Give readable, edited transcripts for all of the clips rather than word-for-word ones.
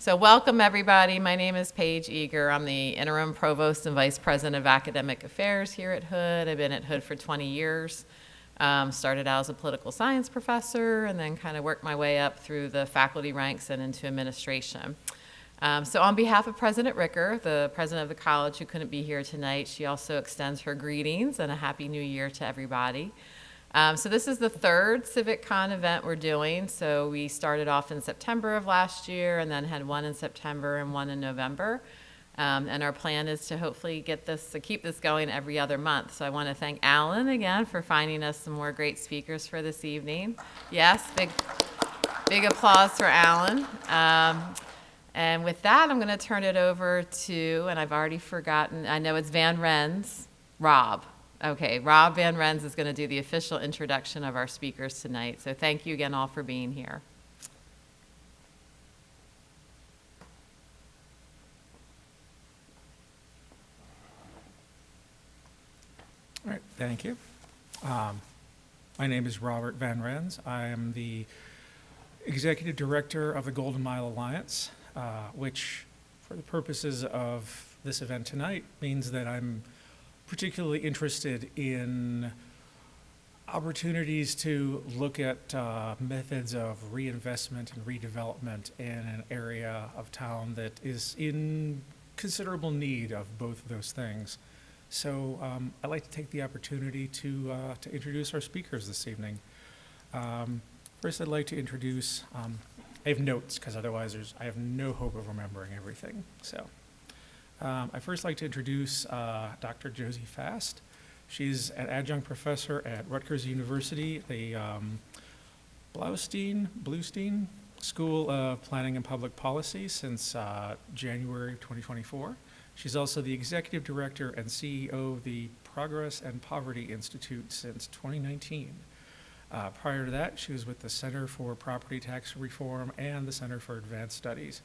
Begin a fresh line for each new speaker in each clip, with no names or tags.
So welcome everybody. My name is Paige Eager. I'm the interim provost and vice president of academic affairs here at Hood. I've been at Hood for 20 years. Started out as a political science professor and then kind of worked my way up through the faculty ranks and into administration. So on behalf of President Ricker, the president of the college who couldn't be here tonight, she also extends her greetings and a happy new year to everybody. So this is the third CivicCon event we're doing. So we started off in September of last year and then had one in September and one in November. And our plan is to hopefully keep this going every other month. So I want to thank Alan again for finding us some more great speakers for this evening. Yes, big applause for Alan. And with that, I'm going to turn it over to, and I've already forgotten, I know it's Van Ren's, Rob. Okay, Rob Van Ren's is going to do the official introduction of our speakers tonight. So thank you again all for being here.
All right, thank you. My name is Robert Van Rens. I am the Executive Director of the Golden Mile Alliance, which, for the purposes of this event tonight, means that I'm particularly interested in opportunities to look at methods of reinvestment and redevelopment in an area of town that is in considerable need of both of those things. So I'd like to take the opportunity to introduce our speakers this evening. First, I'd like to introduce, I have notes because otherwise I have no hope of remembering everything. So I'd first like to introduce Dr. Josie Fast. She's an adjunct professor at Rutgers University, the Bluestein School of Planning and Public Policy since January of 2024. She's also the executive director and CEO of the Progress and Poverty Institute since 2019. Prior to that, she was with the Center for Property Tax Reform and the Center for Advanced Studies.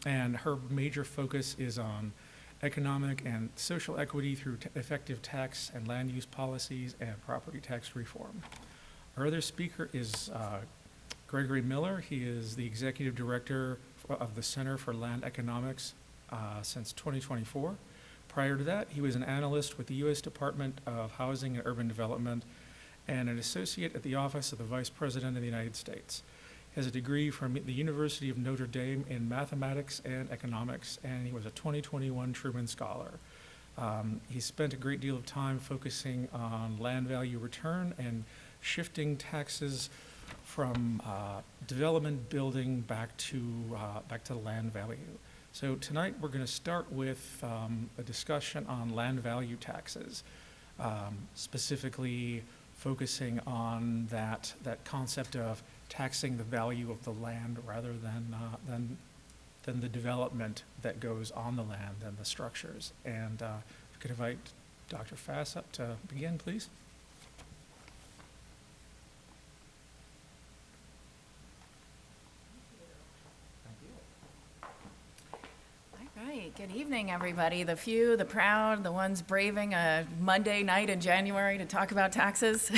And her major focus is on economic and social equity through effective tax and land use policies and property tax reform. Our other speaker is Gregory Miller. He is the executive director of the Center for Land Economics since 2024. Prior to that, he was an analyst with the U.S. Department of Housing and Urban Development and an associate at the Office of the Vice President of the United States. He has a degree from the University of Notre Dame in mathematics and economics, and he was a 2021 Truman Scholar. He spent a great deal of time focusing on land value return and shifting taxes from development building back to land value. So tonight we're going to start with a discussion on land value taxes, specifically focusing on that concept of taxing the value of the land rather than the development that goes on the land and the structures. And if we could invite Dr. Fass up to begin, please.
Good evening, everybody. The few, the proud, the ones braving a Monday night in January to talk about taxes.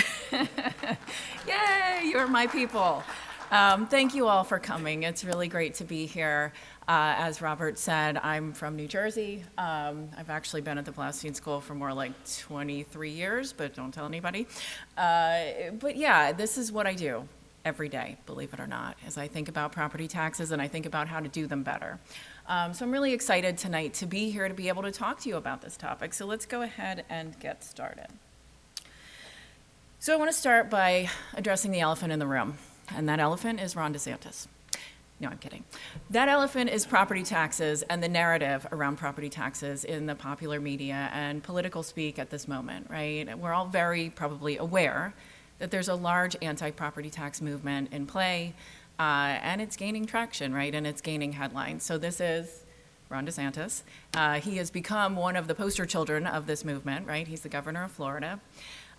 Yay, you're my people. Thank you all for coming. It's really great to be here. As Robert said, I'm from New Jersey. I've actually been at the Bluestein School for more like 23 years, but don't tell anybody. But yeah, this is what I do every day, believe it or not, as I think about property taxes and I think about how to do them better. So I'm really excited tonight to be here to be able to talk to you about this topic. So let's go ahead and get started. So I want to start by addressing the elephant in the room, and that elephant is Ron DeSantis. No, I'm kidding. That elephant is property taxes and the narrative around property taxes in the popular media and political speak at this moment, right? We're all very probably aware that there's a large anti-property tax movement in play, and it's gaining traction, right? And it's gaining headlines. So this is Ron DeSantis. He has become one of the poster children of this movement, right? He's the governor of Florida.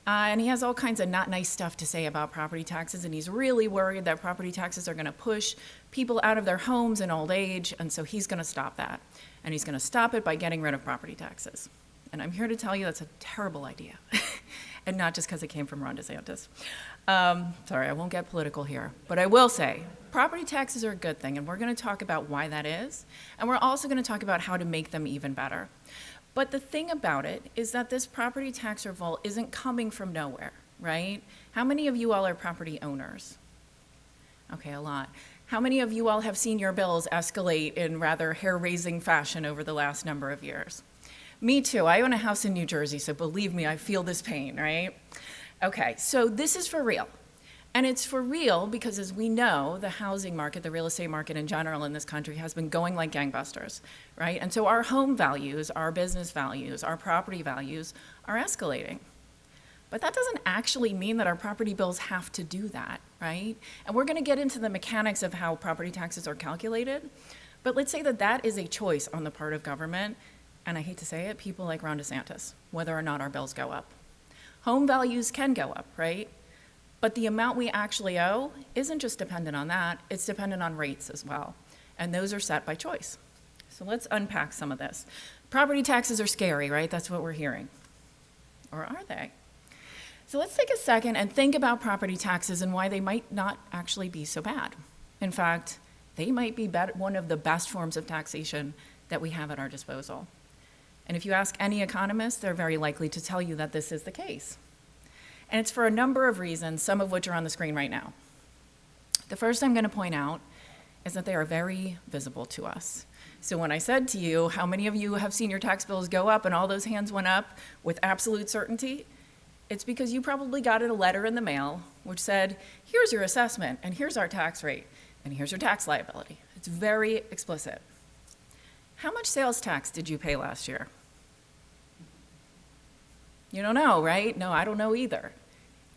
And he has all kinds of not nice stuff to say about property taxes, and he's really worried that property taxes are gonna push people out of their homes in old age, and so he's gonna stop that. And he's gonna stop it by getting rid of property taxes. And I'm here to tell you that's a terrible idea. and not just because it came from Ron DeSantis. Sorry, I won't get political here, but I will say property taxes are a good thing, and we're going to talk about why that is, and we're also going to talk about how to make them even better. But the thing about it is that this property tax revolt isn't coming from nowhere, right? How many of you all are property owners? Okay, a lot. How many of you all have seen your bills escalate in rather hair-raising fashion over the last number of years? Me too. I own a house in New Jersey, so believe me, I feel this pain, right? Okay, so this is for real. And it's for real because, as we know, the housing market, the real estate market in general in this country has been going like gangbusters, right? And so our home values, our business values, our property values are escalating. But that doesn't actually mean that our property bills have to do that, right? And we're going to get into the mechanics of how property taxes are calculated. But let's say that that is a choice on the part of government, and I hate to say it, people like Ron DeSantis, whether or not our bills go up. Home values can go up, right? But the amount we actually owe isn't just dependent on that, it's dependent on rates as well. And those are set by choice. So let's unpack some of this. Property taxes are scary, right? That's what we're hearing. Or are they? So let's take a second and think about property taxes and why they might not actually be so bad. In fact, they might be one of the best forms of taxation that we have at our disposal. And if you ask any economist, they're very likely to tell you that this is the case. And it's for a number of reasons, some of which are on the screen right now. The first I'm going to point out is that they are very visible to us. So when I said to you, how many of you have seen your tax bills go up and all those hands went up with absolute certainty? It's because you probably got a letter in the mail which said, here's your assessment, and here's our tax rate, and here's your tax liability. It's very explicit. How much sales tax did you pay last year? You don't know, right? No, I don't know either.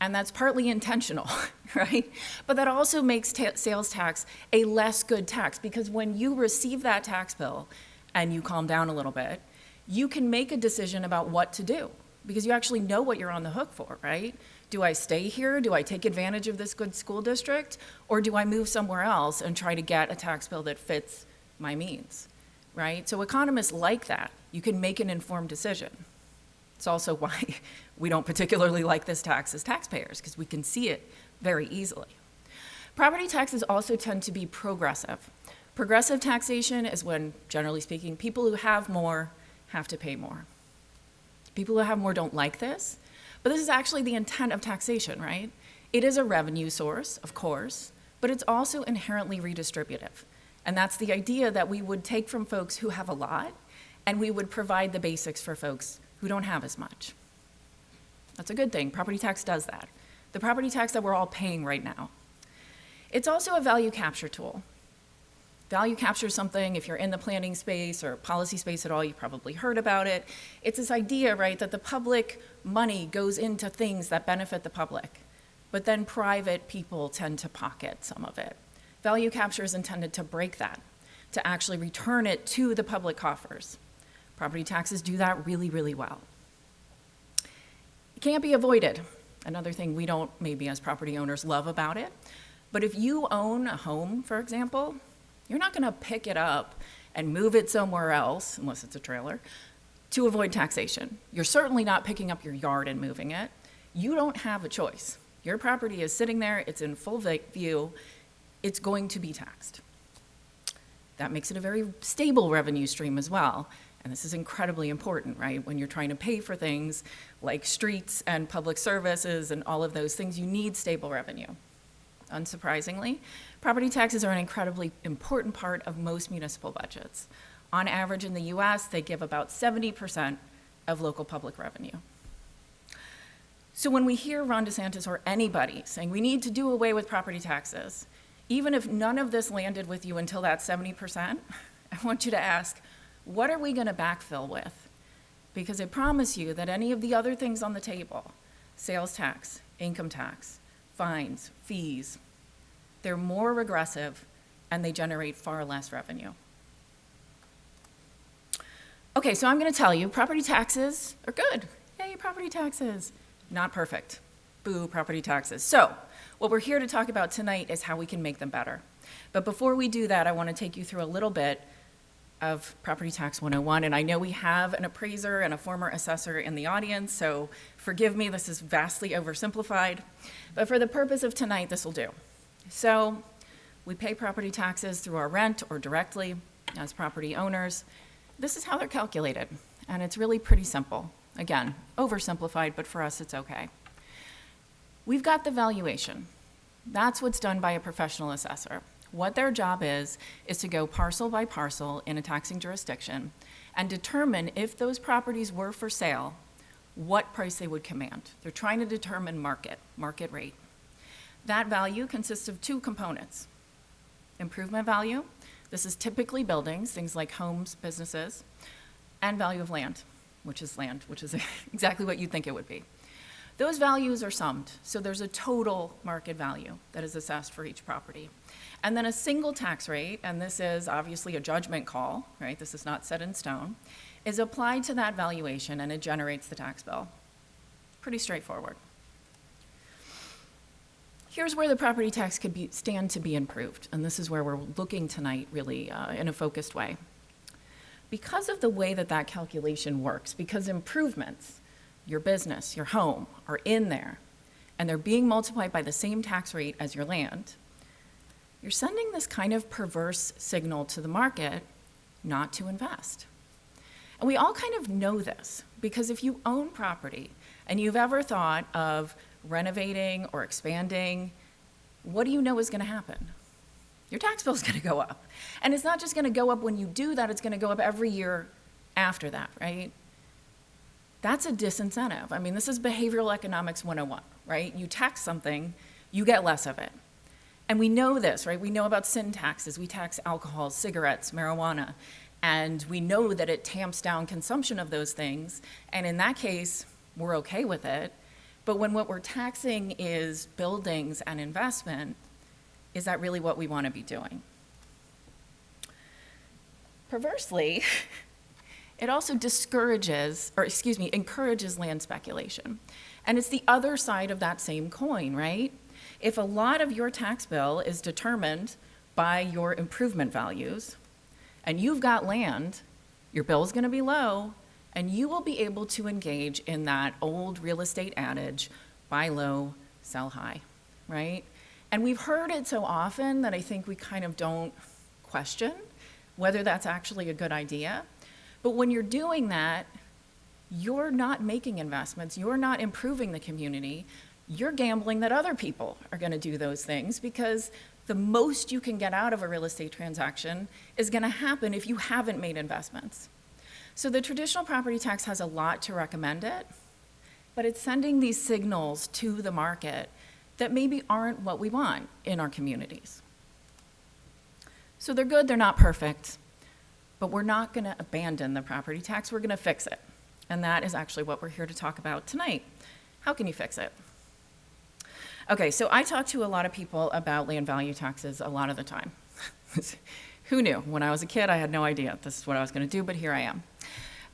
And that's partly intentional, right? But that also makes sales tax a less good tax, because when you receive that tax bill and you calm down a little bit, you can make a decision about what to do, because you actually know what you're on the hook for, right? Do I stay here? Do I take advantage of this good school district? Or do I move somewhere else and try to get a tax bill that fits my means, right? So economists like that. You can make an informed decision. It's also why we don't particularly like this tax as taxpayers, because we can see it very easily. Property taxes also tend to be progressive. Progressive taxation is when, generally speaking, people who have more have to pay more. People who have more don't like this, but this is actually the intent of taxation, right? It is a revenue source, of course, but it's also inherently redistributive. And that's the idea that we would take from folks who have a lot, and we would provide the basics for folks who don't have as much. That's a good thing. Property tax does that. The property tax that we're all paying right now. It's also a value capture tool. Value capture is something, if you're in the planning space or policy space at all, you've probably heard about it. It's this idea, right, that the public money goes into things that benefit the public, but then private people tend to pocket some of it. Value capture is intended to break that, to actually return it to the public coffers. Property taxes do that really, really well. It can't be avoided. Another thing we don't, maybe as property owners, love about it. But if you own a home, for example, you're not going to pick it up and move it somewhere else, unless it's a trailer, to avoid taxation. You're certainly not picking up your yard and moving it. You don't have a choice. Your property is sitting there, it's in full view, it's going to be taxed. That makes it a very stable revenue stream as well. And this is incredibly important, right? When you're trying to pay for things like streets and public services and all of those things, you need stable revenue. Unsurprisingly, property taxes are an incredibly important part of most municipal budgets. On average in the US, they give about 70% of local public revenue. So when we hear Ron DeSantis or anybody saying we need to do away with property taxes, even if none of this landed with you until that 70%, I want you to ask, what are we going to backfill with? Because I promise you that any of the other things on the table, sales tax, income tax, fines, fees, they're more regressive and they generate far less revenue. Okay, so I'm going to tell you, property taxes are good. Yay, property taxes. Not perfect. Boo, property taxes. So, what we're here to talk about tonight is how we can make them better. But before we do that, I want to take you through a little bit of Property Tax 101. And I know we have an appraiser and a former assessor in the audience, so forgive me, this is vastly oversimplified. But for the purpose of tonight, this will do. So we pay property taxes through our rent or directly as property owners. This is how they're calculated, and it's really pretty simple. Again, oversimplified, but for us, it's okay. We've got the valuation. That's what's done by a professional assessor. What their job is to go parcel by parcel in a taxing jurisdiction and determine if those properties were for sale, what price they would command. They're trying to determine market rate. That value consists of two components. Improvement value, this is typically buildings, things like homes, businesses, and value of land, which is exactly what you'd think it would be. Those values are summed, so there's a total market value that is assessed for each property. And then a single tax rate, and this is obviously a judgment call, right? This is not set in stone, is applied to that valuation and it generates the tax bill. Pretty straightforward. Here's where the property tax could stand to be improved, and this is where we're looking tonight really in a focused way. Because of the way that calculation works, because improvements, your business, your home, are in there, and they're being multiplied by the same tax rate as your land, you're sending this kind of perverse signal to the market not to invest. And we all kind of know this, because if you own property and you've ever thought of renovating or expanding, what do you know is going to happen? Your tax bill is going to go up. And it's not just going to go up when you do that, it's going to go up every year after that, right? That's a disincentive. I mean, this is behavioral economics 101, right? You tax something, you get less of it. And we know this, right? We know about sin taxes. We tax alcohol, cigarettes, marijuana, and we know that it tamps down consumption of those things. And in that case, we're okay with it. But when what we're taxing is buildings and investment, is that really what we want to be doing? Perversely, it also encourages land speculation. And it's the other side of that same coin, right? If a lot of your tax bill is determined by your improvement values, and you've got land, your bill's going to be low, and you will be able to engage in that old real estate adage, buy low, sell high, right? And we've heard it so often that I think we kind of don't question whether that's actually a good idea. But when you're doing that, you're not making investments, you're not improving the community, you're gambling that other people are going to do those things, because the most you can get out of a real estate transaction is going to happen if you haven't made investments. So the traditional property tax has a lot to recommend it, but it's sending these signals to the market that maybe aren't what we want in our communities. So they're good, they're not perfect, but we're not going to abandon the property tax, we're going to fix it. And that is actually what we're here to talk about tonight. How can you fix it? Okay, so I talk to a lot of people about land value taxes a lot of the time. Who knew? When I was a kid, I had no idea this is what I was going to do, but here I am.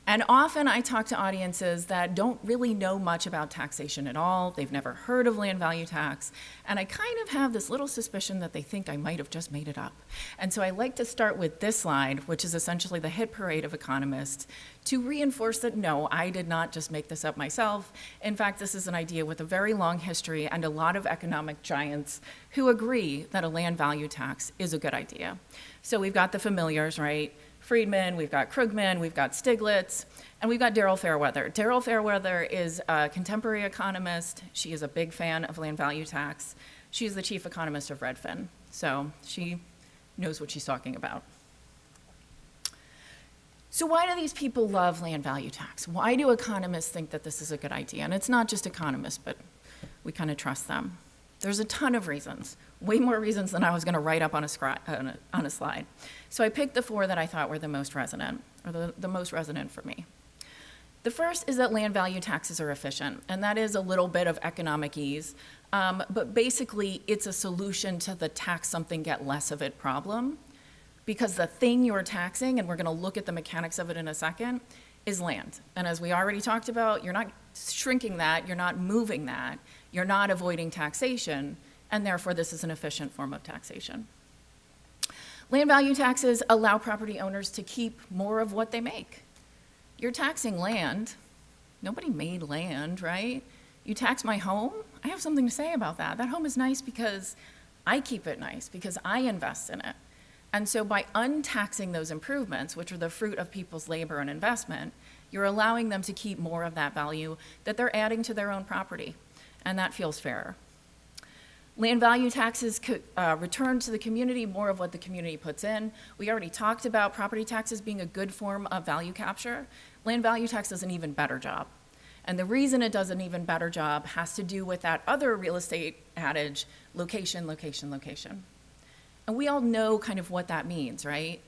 And often I talk to audiences that don't really know much about taxation at all. They've never heard of land value tax. And I kind of have this little suspicion that they think I might have just made it up. And so I like to start with this slide, which is essentially the hit parade of economists, to reinforce that no, I did not just make this up myself. In fact, this is an idea with a very long history and a lot of economic giants who agree that a land value tax is a good idea. So we've got the familiars, right? Friedman, we've got Krugman, we've got Stiglitz, and we've got Daryl Fairweather. Daryl Fairweather is a contemporary economist. She is a big fan of land value tax. She is the chief economist of Redfin, so she knows what she's talking about. So why do these people love land value tax? Why do economists think that this is a good idea? And it's not just economists, but we kind of trust them. There's a ton of reasons, way more reasons than I was going to write up on a slide. So I picked the four that I thought were the most resonant, or the most resonant for me. The first is that land value taxes are efficient, and that is a little bit of economic ease, but basically it's a solution to the tax something, get less of it problem, because the thing you're taxing, and we're going to look at the mechanics of it in a second, is land. And as we already talked about, you're not shrinking that, you're not moving that, you're not avoiding taxation, and therefore this is an efficient form of taxation. Land value taxes allow property owners to keep more of what they make. You're taxing land. Nobody made land, right? You tax my home, I have something to say about that. That home is nice because I keep it nice, because I invest in it. And so by untaxing those improvements, which are the fruit of people's labor and investment, you're allowing them to keep more of that value that they're adding to their own property. And that feels fairer. Land value taxes could return to the community more of what the community puts in. We already talked about property taxes being a good form of value capture. Land value tax does an even better job. And the reason it does an even better job has to do with that other real estate adage, location, location, location. And we all know kind of what that means, right?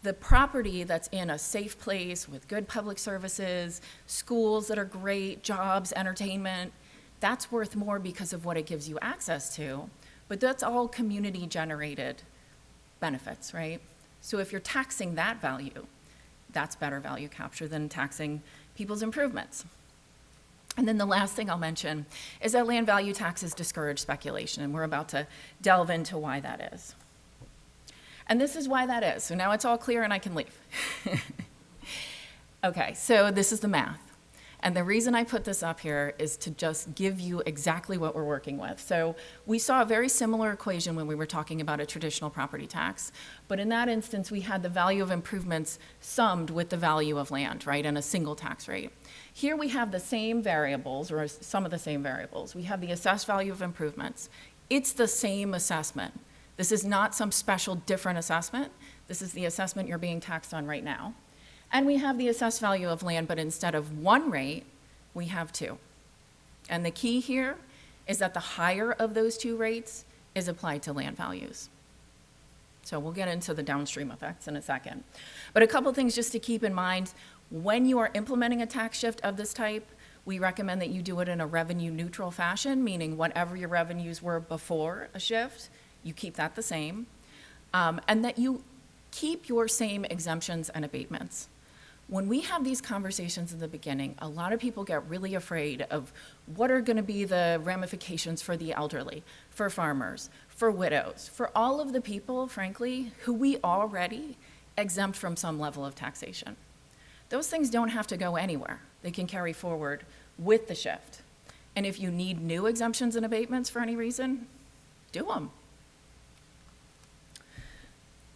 The property that's in a safe place with good public services, schools that are great, jobs, entertainment, that's worth more because of what it gives you access to. But that's all community-generated benefits, right? So if you're taxing that value, that's better value capture than taxing people's improvements. And then the last thing I'll mention is that land value taxes discourage speculation, and we're about to delve into why that is. And this is why that is. So now it's all clear and I can leave. Okay, so this is the math. And the reason I put this up here is to just give you exactly what we're working with. So we saw a very similar equation when we were talking about a traditional property tax. But in that instance, we had the value of improvements summed with the value of land, right, in a single tax rate. Here we have the same variables, or some of the same variables. We have the assessed value of improvements. It's the same assessment. This is not some special different assessment. This is the assessment you're being taxed on right now. And we have the assessed value of land, but instead of one rate, we have two. And the key here is that the higher of those two rates is applied to land values. So we'll get into the downstream effects in a second. But a couple things just to keep in mind. When you are implementing a tax shift of this type, we recommend that you do it in a revenue neutral fashion, meaning whatever your revenues were before a shift, you keep that the same, and that you keep your same exemptions and abatements. When we have these conversations in the beginning, a lot of people get really afraid of what are going to be the ramifications for the elderly, for farmers, for widows, for all of the people, frankly, who we already exempt from some level of taxation. Those things don't have to go anywhere. They can carry forward with the shift. And if you need new exemptions and abatements for any reason, do them.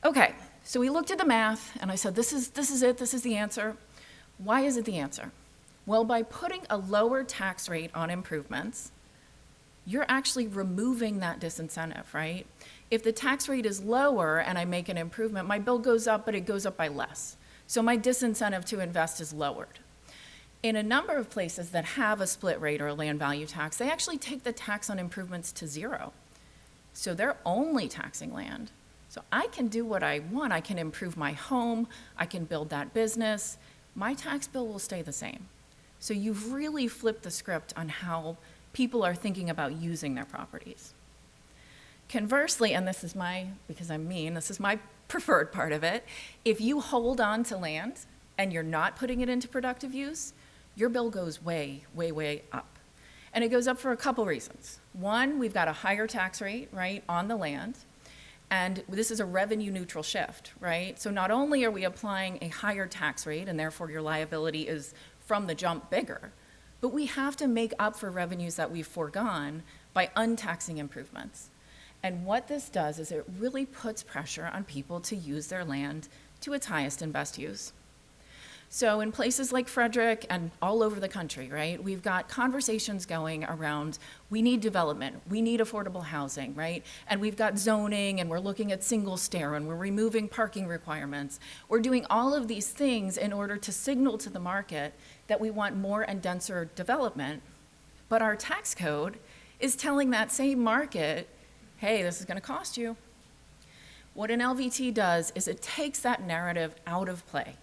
Okay, so we looked at the math, and I said, this is it, this is the answer. Why is it the answer? Well, by putting a lower tax rate on improvements, you're actually removing that disincentive, right? If the tax rate is lower and I make an improvement, my bill goes up, but it goes up by less. So my disincentive to invest is lowered. In a number of places that have a split rate or a land value tax, they actually take the tax on improvements to zero. So they're only taxing land. So I can do what I want. I can improve my home. I can build that business. My tax bill will stay the same. So you've really flipped the script on how people are thinking about using their properties. Conversely, and this is because I'm mean, this is my preferred part of it, if you hold on to land and you're not putting it into productive use, your bill goes way, way, way up. And it goes up for a couple reasons. One, we've got a higher tax rate, right, on the land. And this is a revenue neutral shift, right? So not only are we applying a higher tax rate, and therefore your liability is from the jump bigger, but we have to make up for revenues that we've foregone by untaxing improvements. And what this does is it really puts pressure on people to use their land to its highest and best use. So in places like Frederick and all over the country, right, we've got conversations going around, we need development, we need affordable housing, right? And we've got zoning, and we're looking at single stair, and we're removing parking requirements. We're doing all of these things in order to signal to the market that we want more and denser development. But our tax code is telling that same market, hey, this is going to cost you. What an LVT does is it takes that narrative out of play.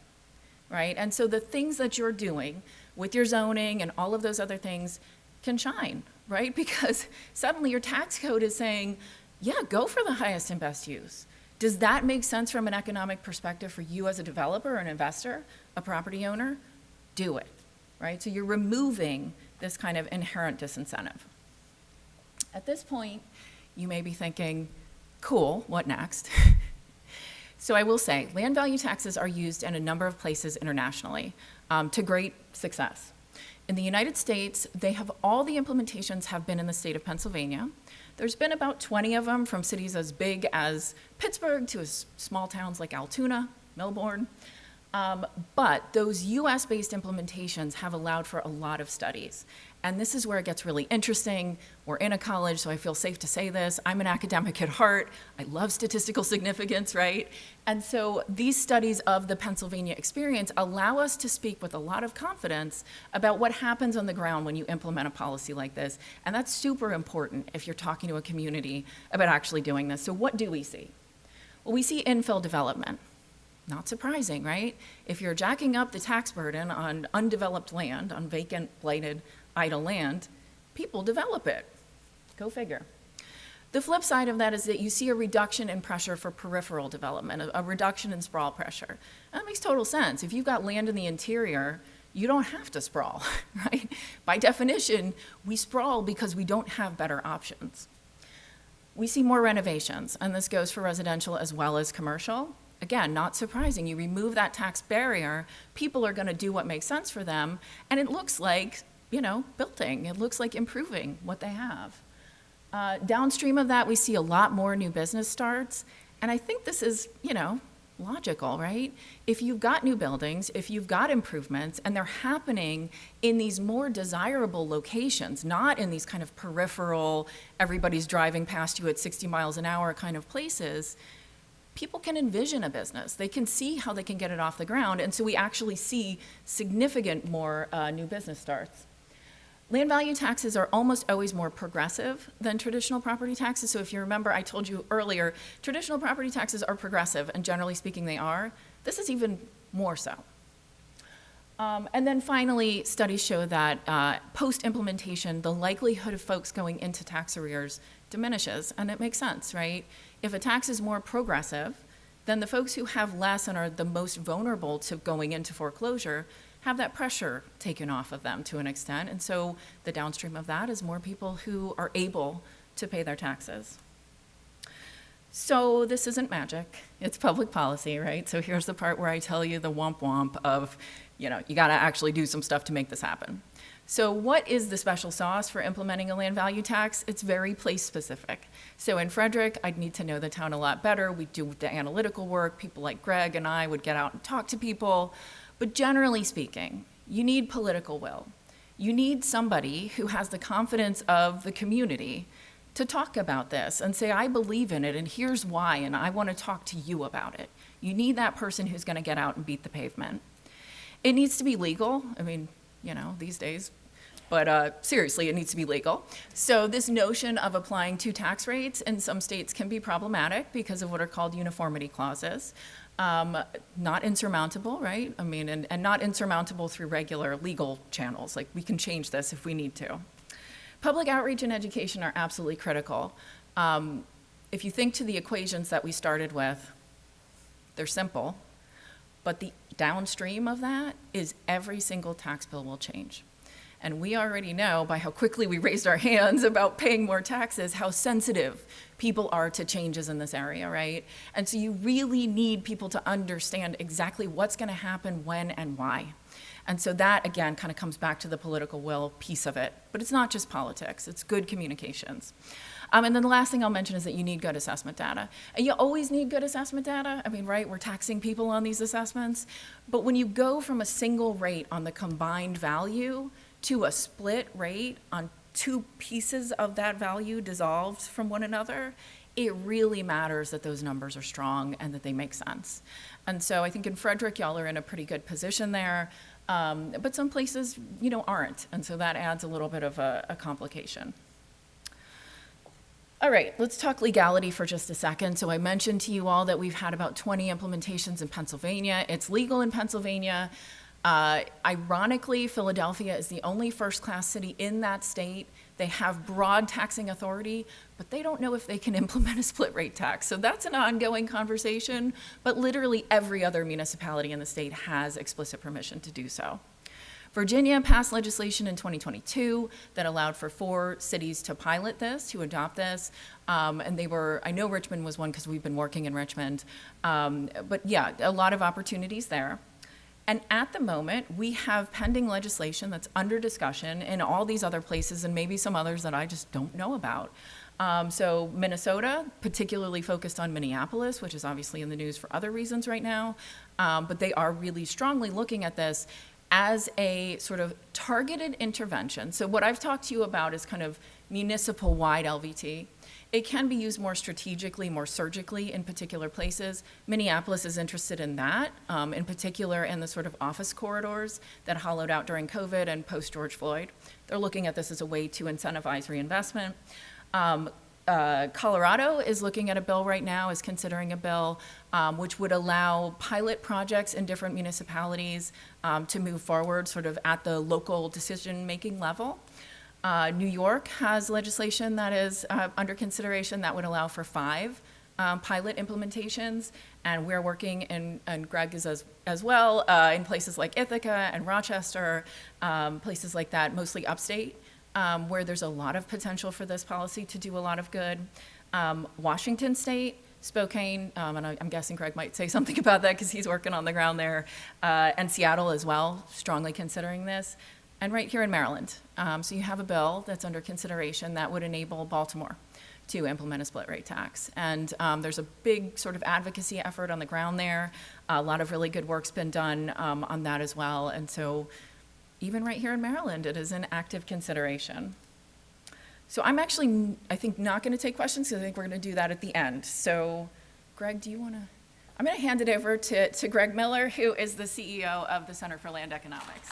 Right? And so the things that you're doing with your zoning and all of those other things can shine, right? Because suddenly your tax code is saying, yeah, go for the highest and best use. Does that make sense from an economic perspective for you as a developer, an investor, a property owner? Do it, right? So you're removing this kind of inherent disincentive. At this point, you may be thinking, cool, what next? So I will say, land value taxes are used in a number of places internationally to great success. In the United States, all the implementations have been in the state of Pennsylvania. There's been about 20 of them from cities as big as Pittsburgh to small towns like Altoona, Melbourne. But those US-based implementations have allowed for a lot of studies. And this is where it gets really interesting. We're in a college, so I feel safe to say this. I'm an academic at heart. I love statistical significance, right? And so these studies of the Pennsylvania experience allow us to speak with a lot of confidence about what happens on the ground when you implement a policy like this. And that's super important if you're talking to a community about actually doing this. So what do we see? Well, we see infill development. Not surprising, right? If you're jacking up the tax burden on undeveloped land, on vacant, blighted, idle land, people develop it. Go figure. The flip side of that is that you see a reduction in pressure for peripheral development, a reduction in sprawl pressure. That makes total sense. If you've got land in the interior, you don't have to sprawl, right? By definition, we sprawl because we don't have better options. We see more renovations, and this goes for residential as well as commercial. Again, not surprising. You remove that tax barrier, people are going to do what makes sense for them, and it looks like, building. It looks like improving what they have. Downstream of that, we see a lot more new business starts, and I think this is, logical, right? If you've got new buildings, if you've got improvements, and they're happening in these more desirable locations, not in these kind of peripheral, everybody's driving past you at 60 miles an hour kind of places, people can envision a business. They can see how they can get it off the ground, and so we actually see significant more new business starts. Land value taxes are almost always more progressive than traditional property taxes. So if you remember, I told you earlier, traditional property taxes are progressive, and generally speaking, they are. This is even more so. And then finally, studies show that post-implementation, the likelihood of folks going into tax arrears diminishes, and it makes sense, right? If a tax is more progressive, then the folks who have less and are the most vulnerable to going into foreclosure have that pressure taken off of them to an extent. And so the downstream of that is more people who are able to pay their taxes. So this isn't magic, it's public policy, right? So here's the part where I tell you the womp womp of, you gotta actually do some stuff to make this happen. So what is the special sauce for implementing a land value tax? It's very place specific. So in Frederick, I'd need to know the town a lot better. We do the analytical work. People like Greg and I would get out and talk to people. But generally speaking, you need political will. You need somebody who has the confidence of the community to talk about this and say, I believe in it, and here's why, and I want to talk to you about it. You need that person who's going to get out and beat the pavement. It needs to be legal. I mean, these days. But seriously, it needs to be legal. So this notion of applying two tax rates in some states can be problematic because of what are called uniformity clauses. Not insurmountable, right? I mean, and not insurmountable through regular legal channels. Like, we can change this if we need to. Public outreach and education are absolutely critical. If you think to the equations that we started with, they're simple, but the downstream of that is every single tax bill will change. And we already know by how quickly we raised our hands about paying more taxes, how sensitive people are to changes in this area, right? And so you really need people to understand exactly what's going to happen, when, and why. And so that, again, kind of comes back to the political will piece of it. But it's not just politics, it's good communications. And then the last thing I'll mention is that you need good assessment data. And you always need good assessment data. I mean, right, we're taxing people on these assessments. But when you go from a single rate on the combined value to a split rate on two pieces of that value dissolved from one another, it really matters that those numbers are strong and that they make sense. And so I think in Frederick, y'all are in a pretty good position there, but some places, aren't. And so that adds a little bit of a complication. All right, let's talk legality for just a second. So I mentioned to you all that we've had about 20 implementations in Pennsylvania. It's legal in Pennsylvania. Ironically, Philadelphia is the only first-class city in that state. They have broad taxing authority, but they don't know if they can implement a split rate tax. So that's an ongoing conversation, but literally every other municipality in the state has explicit permission to do so. Virginia passed legislation in 2022 that allowed for 4 cities to pilot this, to adopt this. And I know Richmond was one because we've been working in Richmond. But yeah, a lot of opportunities there. And at the moment, we have pending legislation that's under discussion in all these other places and maybe some others that I just don't know about. So Minnesota, particularly focused on Minneapolis, which is obviously in the news for other reasons right now, but they are really strongly looking at this as a sort of targeted intervention. So what I've talked to you about is kind of municipal-wide LVT. It can be used more strategically, more surgically in particular places. Minneapolis is interested in that, in particular in the sort of office corridors that hollowed out during COVID and post-George Floyd. They're looking at this as a way to incentivize reinvestment. Colorado is looking at a bill right now, is considering a bill which would allow pilot projects in different municipalities to move forward sort of at the local decision-making level. New York has legislation that is under consideration that would allow for 5 pilot implementations, and we're working, and Greg is as well, in places like Ithaca and Rochester, places like that, mostly upstate, where there's a lot of potential for this policy to do a lot of good. Washington State, Spokane, and I'm guessing Greg might say something about that because he's working on the ground there, and Seattle as well, strongly considering this. And right here in Maryland. So you have a bill that's under consideration that would enable Baltimore to implement a split rate tax. And there's a big sort of advocacy effort on the ground there. A lot of really good work's been done on that as well. And so even right here in Maryland, it is an active consideration. So I'm actually, I think, not going to take questions because I think we're going to do that at the end. So Greg, do you want to? I'm going to hand it over to Greg Miller, who is the CEO of the Center for Land Economics.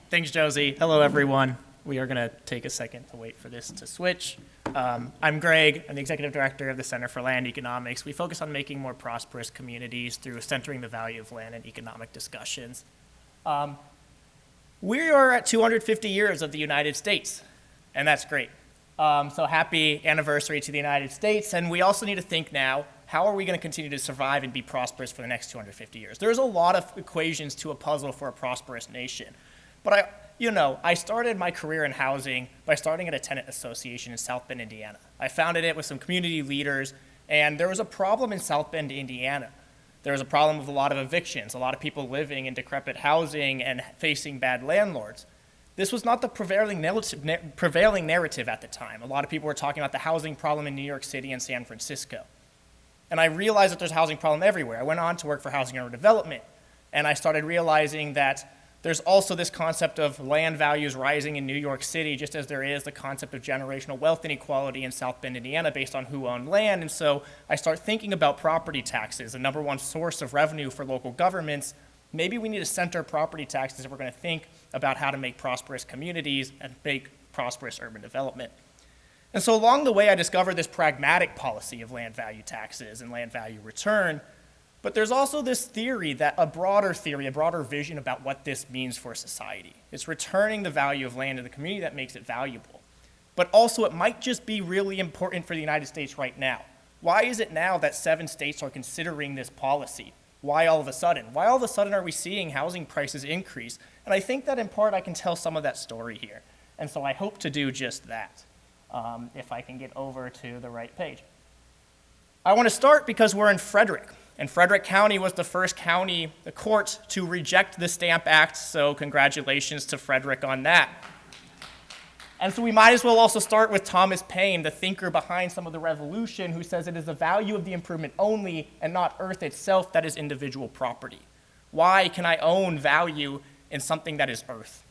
Thanks, Josie. Hello, everyone. We are going to take a second to wait for this to switch. I'm Greg. I'm the executive director of the Center for Land Economics. We focus on making more prosperous communities through centering the value of land in economic discussions. We are at 250 years of the United States, and that's great. So happy anniversary to the United States. And we also need to think now, how are we going to continue to survive and be prosperous for the next 250 years? There's a lot of equations to a puzzle for a prosperous nation. But I started my career in housing by starting at a tenant association in South Bend, Indiana. I founded it with some community leaders, and there was a problem in South Bend, Indiana. There was a problem with a lot of evictions, a lot of people living in decrepit housing and facing bad landlords. This was not the prevailing narrative at the time. A lot of people were talking about the housing problem in New York City and San Francisco. And I realized that there's a housing problem everywhere. I went on to work for Housing and Urban Development, and I started realizing that there's also this concept of land values rising in New York City, just as there is the concept of generational wealth inequality in South Bend, Indiana, based on who owned land. And so I start thinking about property taxes, the number one source of revenue for local governments. Maybe we need to center property taxes if we're going to think about how to make prosperous communities and make prosperous urban development. And so along the way, I discovered this pragmatic policy of land value taxes and land value return. But there's also this theory, a broader vision about what this means for society. It's returning the value of land to the community that makes it valuable. But also it might just be really important for the United States right now. Why is it now that 7 states are considering this policy? Why all of a sudden? Why all of a sudden are we seeing housing prices increase? And I think that in part I can tell some of that story here. And so I hope to do just that, if I can get over to the right page. I want to start because we're in Frederick. And Frederick County was the first county, the court, to reject the Stamp Act, so congratulations to Frederick on that. And so we might as well also start with Thomas Paine, the thinker behind some of the revolution, who says it is the value of the improvement only and not earth itself that is individual property. Why can I own value in something that is earth?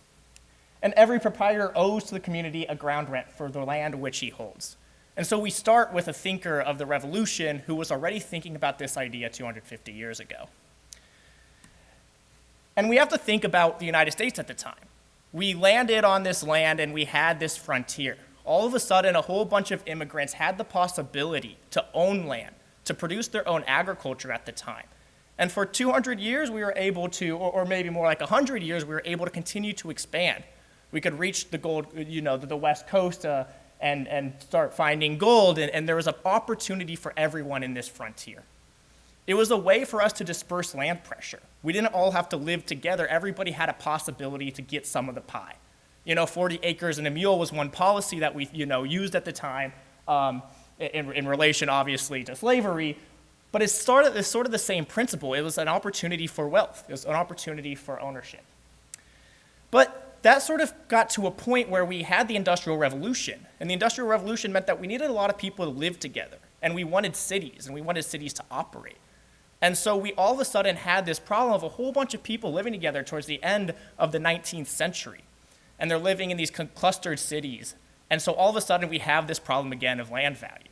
And every proprietor owes to the community a ground rent for the land which he holds. And so we start with a thinker of the revolution who was already thinking about this idea 250 years ago. And we have to think about the United States at the time. We landed on this land and we had this frontier. All of a sudden, a whole bunch of immigrants had the possibility to own land, to produce their own agriculture at the time. And for 200 years, we were able to, or maybe more like 100 years, we were able to continue to expand. We could reach the gold, the West Coast, and start finding gold, and there was an opportunity for everyone in this frontier. It was a way for us to disperse land pressure. We didn't all have to live together. Everybody had a possibility to get some of the pie. 40 acres and a mule was one policy that we, used at the time in relation, obviously, to slavery. But it's sort of the same principle. It was an opportunity for wealth. It was an opportunity for ownership. But that sort of got to a point where we had the Industrial Revolution. And the Industrial Revolution meant that we needed a lot of people to live together. And we wanted cities, and we wanted cities to operate. And so we all of a sudden had this problem of a whole bunch of people living together towards the end of the 19th century. And they're living in these clustered cities. And so all of a sudden we have this problem again of land value.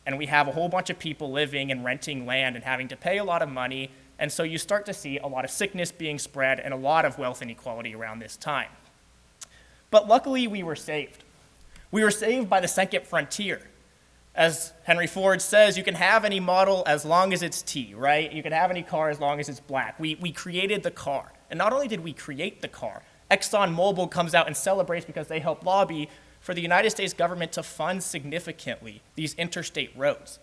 And we have a whole bunch of people living and renting land and having to pay a lot of money. And so you start to see a lot of sickness being spread and a lot of wealth inequality around this time. But luckily we were saved. We were saved by the second frontier. As Henry Ford says, you can have any model as long as it's T, right? You can have any car as long as it's black. We created the car. And not only did we create the car, ExxonMobil comes out and celebrates because they helped lobby for the United States government to fund significantly these interstate roads.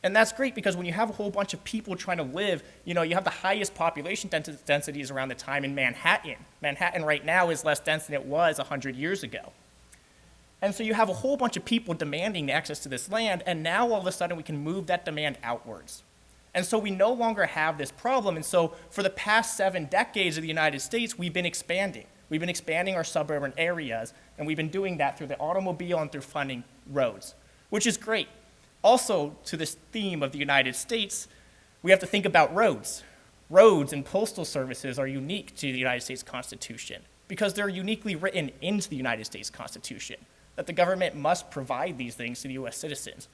And that's great because when you have a whole bunch of people trying to live, you have the highest population densities around the time in Manhattan. Manhattan right now is less dense than it was 100 years ago. And so you have a whole bunch of people demanding access to this land, and now all of a sudden we can move that demand outwards. And so we no longer have this problem. And so for the past 7 decades of the United States, we've been expanding. We've been expanding our suburban areas, and we've been doing that through the automobile and through funding roads, which is great. Also, to this theme of the United States, we have to think about roads. Roads and postal services are unique to the United States Constitution because they're uniquely written into the United States Constitution, that the government must provide these things to the U.S. citizens.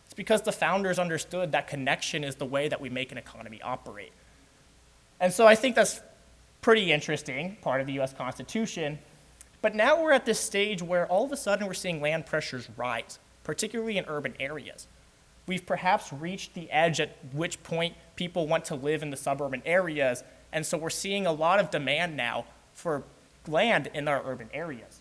It's because the founders understood that connection is the way that we make an economy operate. And so I think that's pretty interesting, part of the U.S. Constitution. But now we're at this stage where all of a sudden we're seeing land pressures rise, particularly in urban areas. We've perhaps reached the edge at which point people want to live in the suburban areas, and so we're seeing a lot of demand now for land in our urban areas.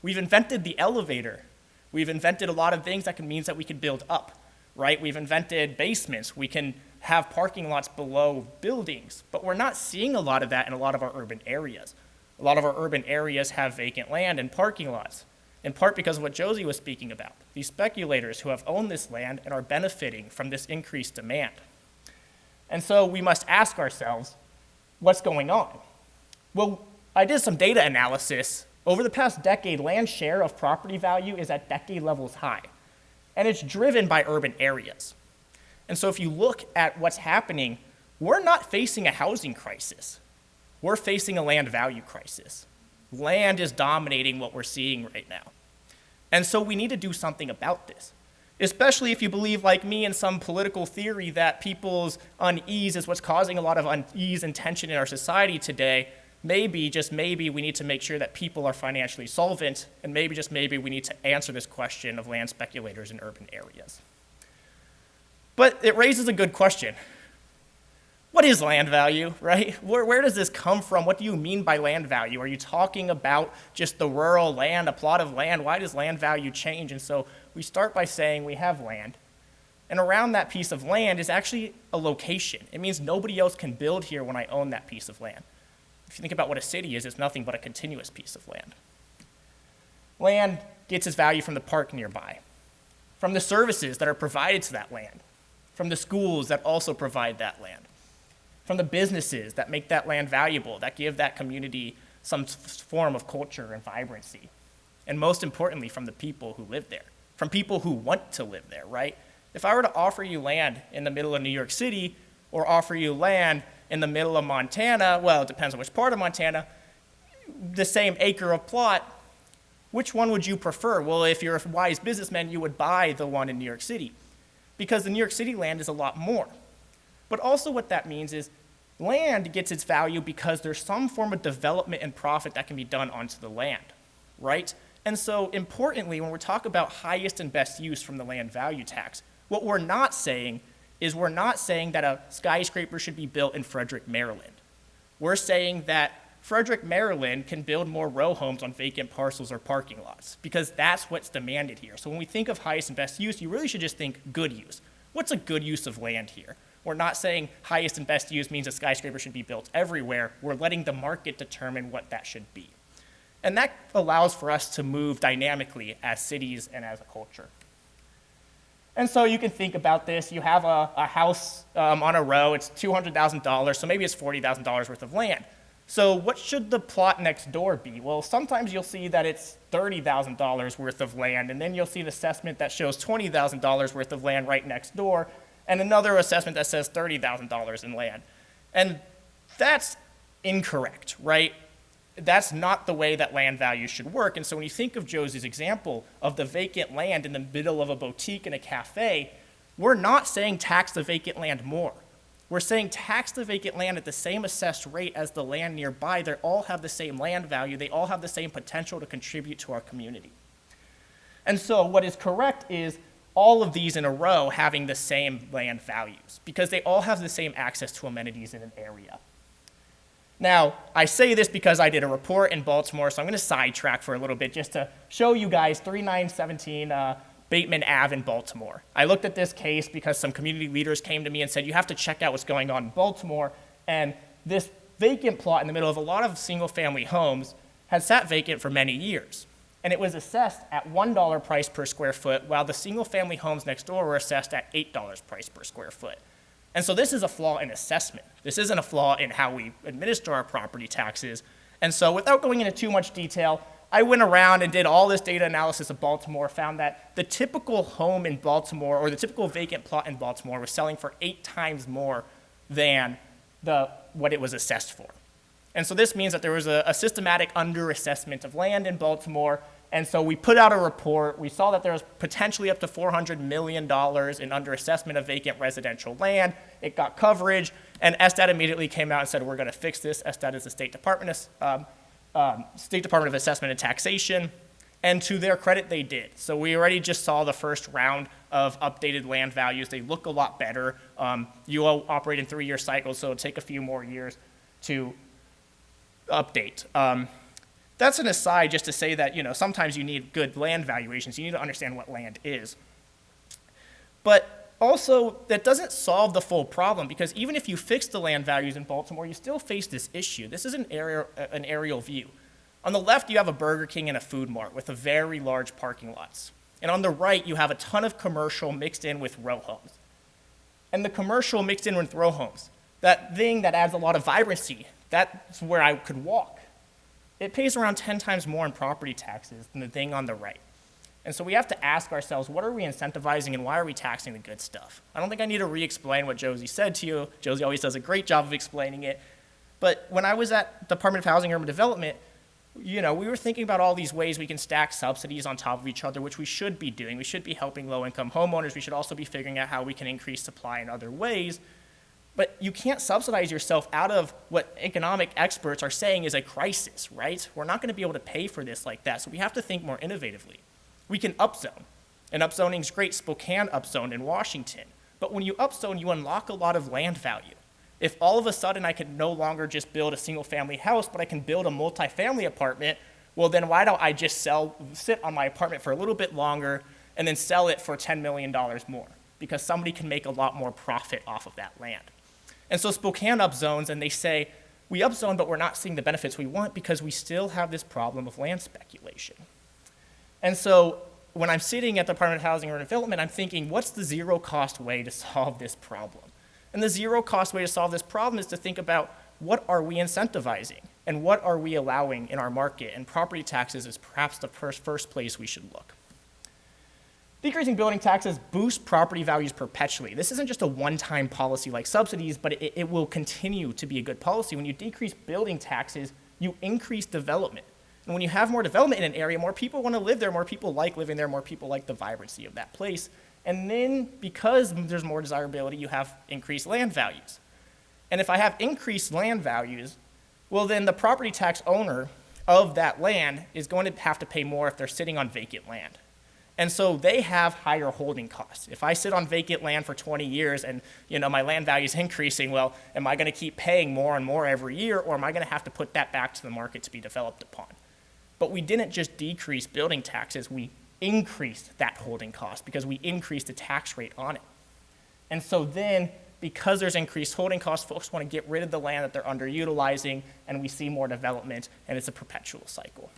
We've invented the elevator. We've invented a lot of things that means that we can build up, right? We've invented basements. We can have parking lots below buildings, but we're not seeing a lot of that in a lot of our urban areas. A lot of our urban areas have vacant land and parking lots, in part because of what Josie was speaking about, these speculators who have owned this land and are benefiting from this increased demand. And so we must ask ourselves, what's going on? Well, I did some data analysis. Over the past decade, land share of property value is at decade levels high, and it's driven by urban areas. And so if you look at what's happening, we're not facing a housing crisis. We're facing a land value crisis. Land is dominating what we're seeing right now. And so we need to do something about this, especially if you believe, like me, in some political theory that people's unease is what's causing a lot of unease and tension in our society today. Maybe, just maybe, we need to make sure that people are financially solvent, and maybe, just maybe, we need to answer this question of land speculators in urban areas. But it raises a good question. What is land value, right? Where does this come from? What do you mean by land value? Are you talking about just the rural land, a plot of land? Why does land value change? And so we start by saying we have land, and around that piece of land is actually a location. It means nobody else can build here when I own that piece of land. If you think about what a city is, it's nothing but a continuous piece of land. Land gets its value from the park nearby, from the services that are provided to that land, from the schools that also provide that land, from the businesses that make that land valuable, that give that community some form of culture and vibrancy, and most importantly, from the people who live there, from people who want to live there, right? If I were to offer you land in the middle of New York City or offer you land in the middle of Montana, well, it depends on which part of Montana, the same acre of plot, which one would you prefer? Well, if you're a wise businessman, you would buy the one in New York City because the New York City land is a lot more. But also what that means is land gets its value because there's some form of development and profit that can be done onto the land, right? And so importantly, when we talk about highest and best use from the land value tax, what we're not saying is we're not saying that a skyscraper should be built in Frederick, Maryland. We're saying that Frederick, Maryland can build more row homes on vacant parcels or parking lots because that's what's demanded here. So when we think of highest and best use, you really should just think good use. What's a good use of land here? We're not saying highest and best use means a skyscraper should be built everywhere. We're letting the market determine what that should be. And that allows for us to move dynamically as cities and as a culture. And so you can think about this. You have a house on a row. It's $200,000, so maybe it's $40,000 worth of land. So what should the plot next door be? Well, sometimes you'll see that it's $30,000 worth of land, and then you'll see an assessment that shows $20,000 worth of land right next door, and another assessment that says $30,000 in land. And that's incorrect, right? That's not the way that land values should work. And so when you think of Josie's example of the vacant land in the middle of a boutique and a cafe, we're not saying tax the vacant land more. We're saying tax the vacant land at the same assessed rate as the land nearby. They all have the same land value. They all have the same potential to contribute to our community. And so what is correct is all of these in a row having the same land values because they all have the same access to amenities in an area. Now, I say this because I did a report in Baltimore, so I'm going to sidetrack for a little bit just to show you guys 3917 Bateman Ave in Baltimore. I looked at this case because some community leaders came to me and said, you have to check out what's going on in Baltimore. And this vacant plot in the middle of a lot of single-family homes had sat vacant for many years. And it was assessed at $1 price per square foot, while the single-family homes next door were assessed at $8 price per square foot. And so this is a flaw in assessment. This isn't a flaw in how we administer our property taxes. And so without going into too much detail, I went around and did all this data analysis of Baltimore, found that the typical home in Baltimore, or the typical vacant plot in Baltimore, was selling for 8 times more than what it was assessed for. And so this means that there was a systematic underassessment of land in Baltimore. And so we put out a report. We saw that there was potentially up to $400 million in underassessment of vacant residential land. It got coverage, and SDAT immediately came out and said, we're going to fix this. SDAT is the State Department of Assessment and Taxation. And to their credit, they did. So we already just saw the first round of updated land values. They look a lot better. You all operate in 3-year cycles, so it'll take a few more years to update. That's an aside just to say that, sometimes you need good land valuations. You need to understand what land is. But also, that doesn't solve the full problem, because even if you fix the land values in Baltimore, you still face this issue. This is an aerial view. On the left, you have a Burger King and a Food Mart with a very large parking lots. And on the right, you have a ton of commercial mixed in with row homes. And the commercial mixed in with row homes, that thing that adds a lot of vibrancy, that's where I could walk. It pays around 10 times more in property taxes than the thing on the right. And so we have to ask ourselves, what are we incentivizing and why are we taxing the good stuff? I don't think I need to re-explain what Josie said to you. Josie always does a great job of explaining it. But when I was at Department of Housing and Urban Development, we were thinking about all these ways we can stack subsidies on top of each other, which we should be doing. We should be helping low-income homeowners. We should also be figuring out how we can increase supply in other ways. But you can't subsidize yourself out of what economic experts are saying is a crisis, right? We're not going to be able to pay for this like that, so we have to think more innovatively. We can upzone, and upzoning is great. Spokane upzoned in Washington. But when you upzone, you unlock a lot of land value. If all of a sudden I can no longer just build a single-family house, but I can build a multifamily apartment, well, then why don't I just sit on my apartment for a little bit longer and then sell it for $10 million more? Because somebody can make a lot more profit off of that land. And so Spokane upzones, and they say, we upzone, but we're not seeing the benefits we want because we still have this problem of land speculation. And so when I'm sitting at the Department of Housing and Urban Development, I'm thinking, what's the zero-cost way to solve this problem? And the zero-cost way to solve this problem is to think about what are we incentivizing and what are we allowing in our market, and property taxes is perhaps the first place we should look. Decreasing building taxes boost property values perpetually. This isn't just a one-time policy like subsidies, but it will continue to be a good policy. When you decrease building taxes, you increase development. And when you have more development in an area, more people want to live there, more people like living there, more people like the vibrancy of that place. And then because there's more desirability, you have increased land values. And if I have increased land values, well, then the property tax owner of that land is going to have to pay more if they're sitting on vacant land. And so they have higher holding costs. If I sit on vacant land for 20 years and my land value is increasing, well, am I going to keep paying more and more every year, or am I going to have to put that back to the market to be developed upon? But we didn't just decrease building taxes, we increased that holding cost because we increased the tax rate on it. And so then because there's increased holding costs, folks want to get rid of the land that they're underutilizing, and we see more development, and it's a perpetual cycle.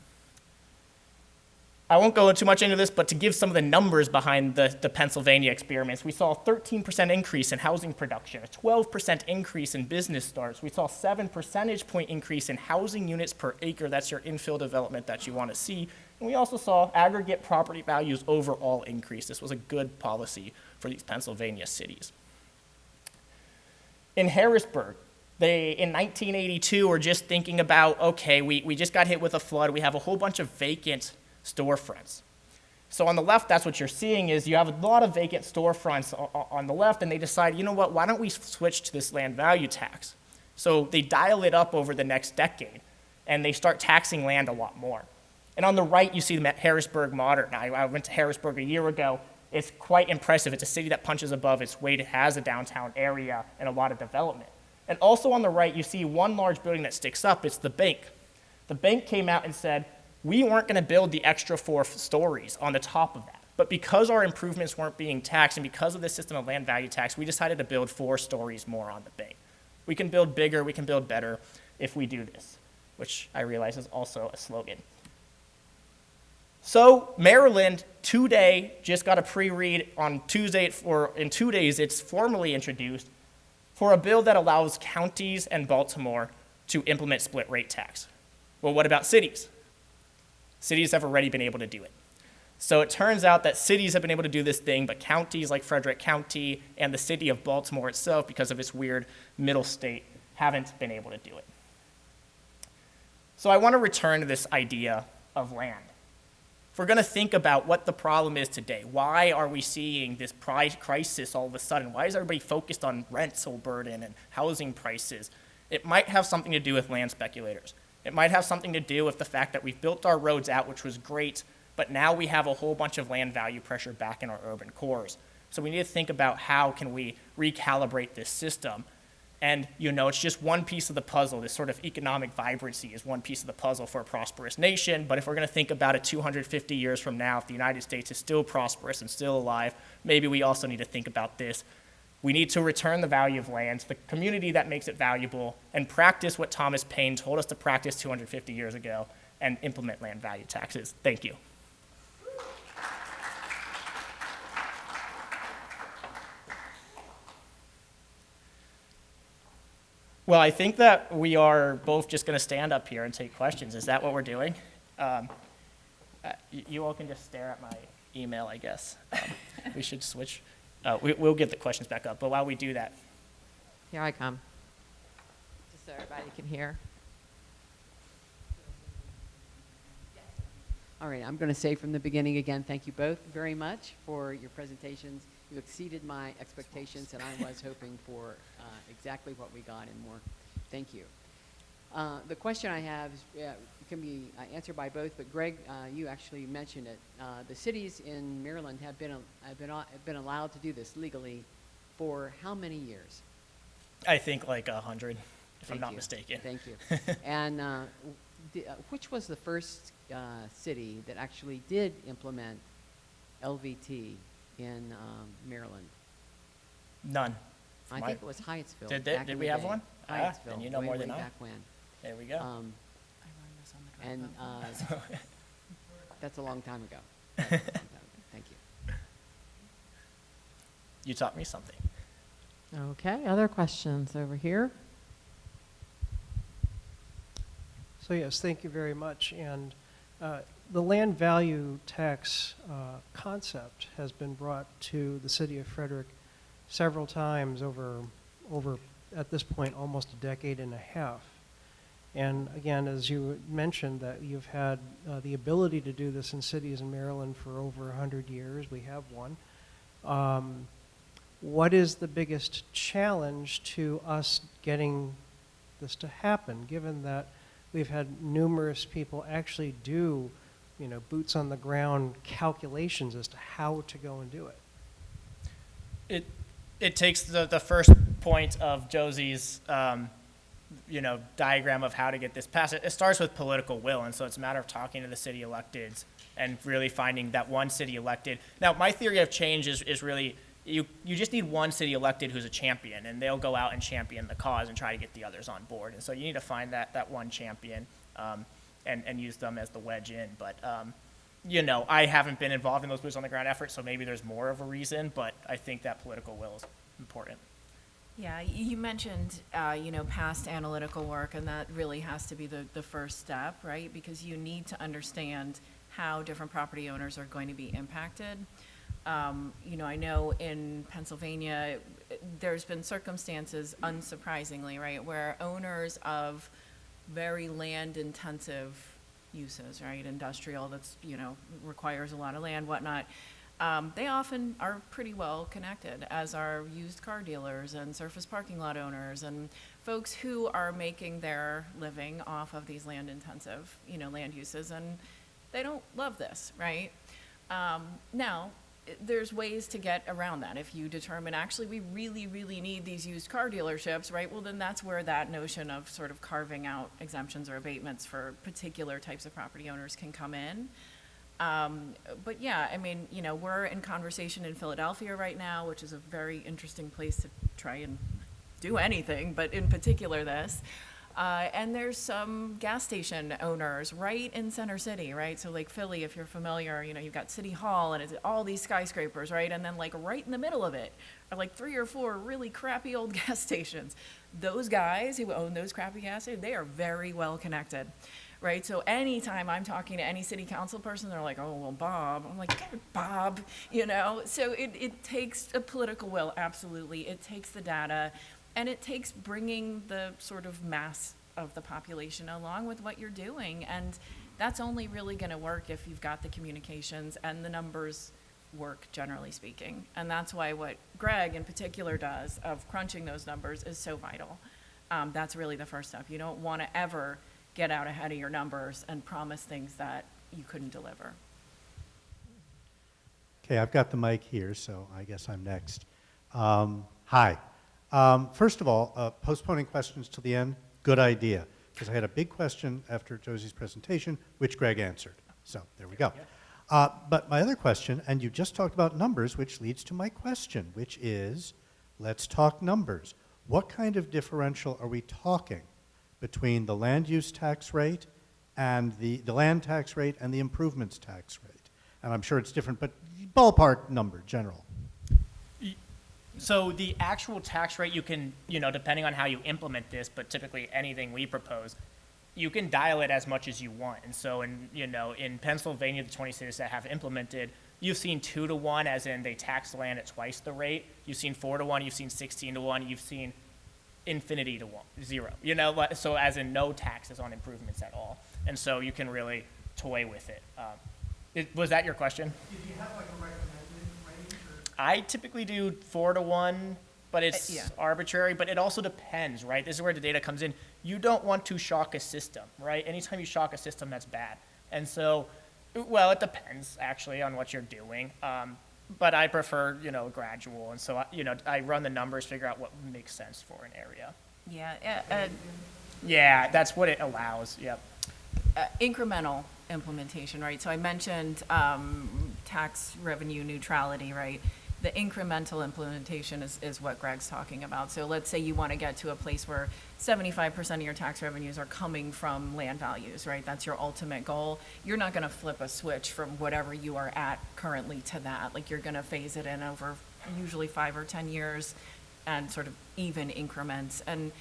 I won't go too much into this, but to give some of the numbers behind the Pennsylvania experiments, we saw a 13% increase in housing production, a 12% increase in business starts. We saw a 7 percentage point increase in housing units per acre. That's your infill development that you want to see. And we also saw aggregate property values overall increase. This was a good policy for these Pennsylvania cities. In Harrisburg, they, in 1982, were just thinking about, okay, we just got hit with a flood. We have a whole bunch of vacant storefronts. So on the left, that's what you're seeing is you have a lot of vacant storefronts on the left, and they decide, you know what, why don't we switch to this land value tax? So they dial it up over the next decade, and they start taxing land a lot more. And on the right, you see the Harrisburg Modern. I went to Harrisburg a year ago. It's quite impressive. It's a city that punches above its weight. It has a downtown area and a lot of development. And also on the right, you see one large building that sticks up. It's the bank. The bank came out and said, we weren't going to build the extra 4 stories on the top of that. But because our improvements weren't being taxed and because of the system of land value tax, we decided to build 4 stories more on the bank. We can build bigger, we can build better if we do this, which I realize is also a slogan. So Maryland today just got a pre-read on Tuesday, or in 2 days it's formally introduced for a bill that allows counties and Baltimore to implement split rate tax. Well, what about cities? Cities have already been able to do it. So it turns out that cities have been able to do this thing, but counties like Frederick County and the city of Baltimore itself, because of its weird middle state, haven't been able to do it. So I want to return to this idea of land. If we're going to think about what the problem is today, why are we seeing this price crisis all of a sudden? Why is everybody focused on rental burden and housing prices? It might have something to do with land speculators. It might have something to do with the fact that we've built our roads out, which was great, but now we have a whole bunch of land value pressure back in our urban cores. So we need to think about how can we recalibrate this system. And, you know, it's just one piece of the puzzle. This sort of economic vibrancy is one piece of the puzzle for a prosperous nation. But if we're going to think about it 250 years from now, if the United States is still prosperous and still alive, maybe we also need to think about this. We need to return the value of land to the community that makes it valuable and practice what Thomas Paine told us to practice 250 years ago and implement land value taxes. Thank you. Well, I think that we are both just going to stand up here and take questions. Is that what we're doing? You all can just stare at my email, I guess. We should switch. We'll get the questions back up, but while we do that.
Here I come, just so everybody can hear.
All right, I'm going to say from the beginning again, thank you both very much for your presentations. You exceeded my expectations, and I was hoping for exactly what we got and more. Thank you. The question I have is, can be answered by both, but Greg, you actually mentioned it. The cities in Maryland have been allowed to do this legally for how many years?
I think like 100, if I'm not
you.
mistaken.
Thank you. And which was the first city that actually did implement LVT in Maryland?
None.
I think it was Hyattsville.
Did we have one?
Hyattsville.
Then you know
way,
more
way
than I.
back when.
There we go.
And that's a long time ago. That's a long time ago. Thank you.
You taught me something.
Okay, other questions over here?
So yes, thank you very much. And the land value tax concept has been brought to the city of Frederick several times over at this point almost a decade and a half. And again, as you mentioned, that you've had the ability to do this in cities in Maryland for over 100 years. We have one. What is the biggest challenge to us getting this to happen, given that we've had numerous people actually do, you know, boots on the ground calculations as to how to go and do it?
It takes the first point of Josie's diagram of how to get this passed. It starts with political will, and so it's a matter of talking to the city electeds and really finding that one city elected. Now, my theory of change is really you just need one city elected who's a champion, and they'll go out and champion the cause and try to get the others on board. And so you need to find that one champion and use them as the wedge in. But, I haven't been involved in those boots on the ground efforts, so maybe there's more of a reason, but I think that political will is important.
Yeah, you mentioned, past analytical work, and that really has to be the first step, right? Because you need to understand how different property owners are going to be impacted. I know in Pennsylvania, there's been circumstances, unsurprisingly, right, where owners of very land-intensive uses, right, industrial that's, requires a lot of land, whatnot, they often are pretty well connected, as are used car dealers and surface parking lot owners and folks who are making their living off of these land-intensive, land uses, and they don't love this, right? Now, there's ways to get around that. If you determine actually we really, really need these used car dealerships, right? Well, then that's where that notion of sort of carving out exemptions or abatements for particular types of property owners can come in. But yeah, I mean, we're in conversation in Philadelphia right now, which is a very interesting place to try and do anything, but in particular this. And there's some gas station owners right in Center City, right? So like Philly, if you're familiar, you've got City Hall and it's all these skyscrapers, right? And then like right in the middle of it are like 3 or 4 really crappy old gas stations. Those guys who own those crappy gas stations, they are very well connected, right? So anytime I'm talking to any city council person, they're like, oh, well, Bob. I'm like, Bob, So it takes a political will, absolutely. It takes the data. And it takes bringing the sort of mass of the population along with what you're doing. And that's only really going to work if you've got the communications and the numbers work, generally speaking. And that's why what Greg in particular does of crunching those numbers is so vital. That's really the first step. You don't want to ever get out ahead of your numbers and promise things that you couldn't deliver.
Okay, I've got the mic here, so I guess I'm next. Hi. First of all, postponing questions till the end, good idea, because I had a big question after Josie's presentation, which Greg answered. So there we go. But my other question, and you just talked about numbers, which leads to my question, which is, let's talk numbers. What kind of differential are we talking between the land use tax rate and the land tax rate and the improvements tax rate? And I'm sure it's different, but ballpark number, general.
So the actual tax rate, you can, depending on how you implement this, but typically anything we propose, you can dial it as much as you want. And so in Pennsylvania, the 20 states that have implemented, you've seen 2-to-1, as in they tax the land at twice the rate. You've seen 4-to-1, you've seen 16-to-1, you've seen infinity to 0. So as in no taxes on improvements at all. And so you can really toy with it. Was that your question?
Did you have like a recommended range?
I typically do 4-to-1, but it's
Yeah.
arbitrary, but it also depends, right? This is where the data comes in. You don't want to shock a system, right? Anytime you shock a system, that's bad. And so, well, it depends actually on what you're doing. But I prefer, gradual. And so, I run the numbers, figure out what makes sense for an area.
Yeah,
Yeah, that's what it allows, yep.
incremental implementation, right? So I mentioned tax revenue neutrality, right? The incremental implementation is what Greg's talking about. So let's say you want to get to a place where 75% of your tax revenues are coming from land values, right? That's your ultimate goal. You're not going to flip a switch from whatever you are at currently to that. Like, you're going to phase it in over usually 5 or 10 years and sort of even increments. And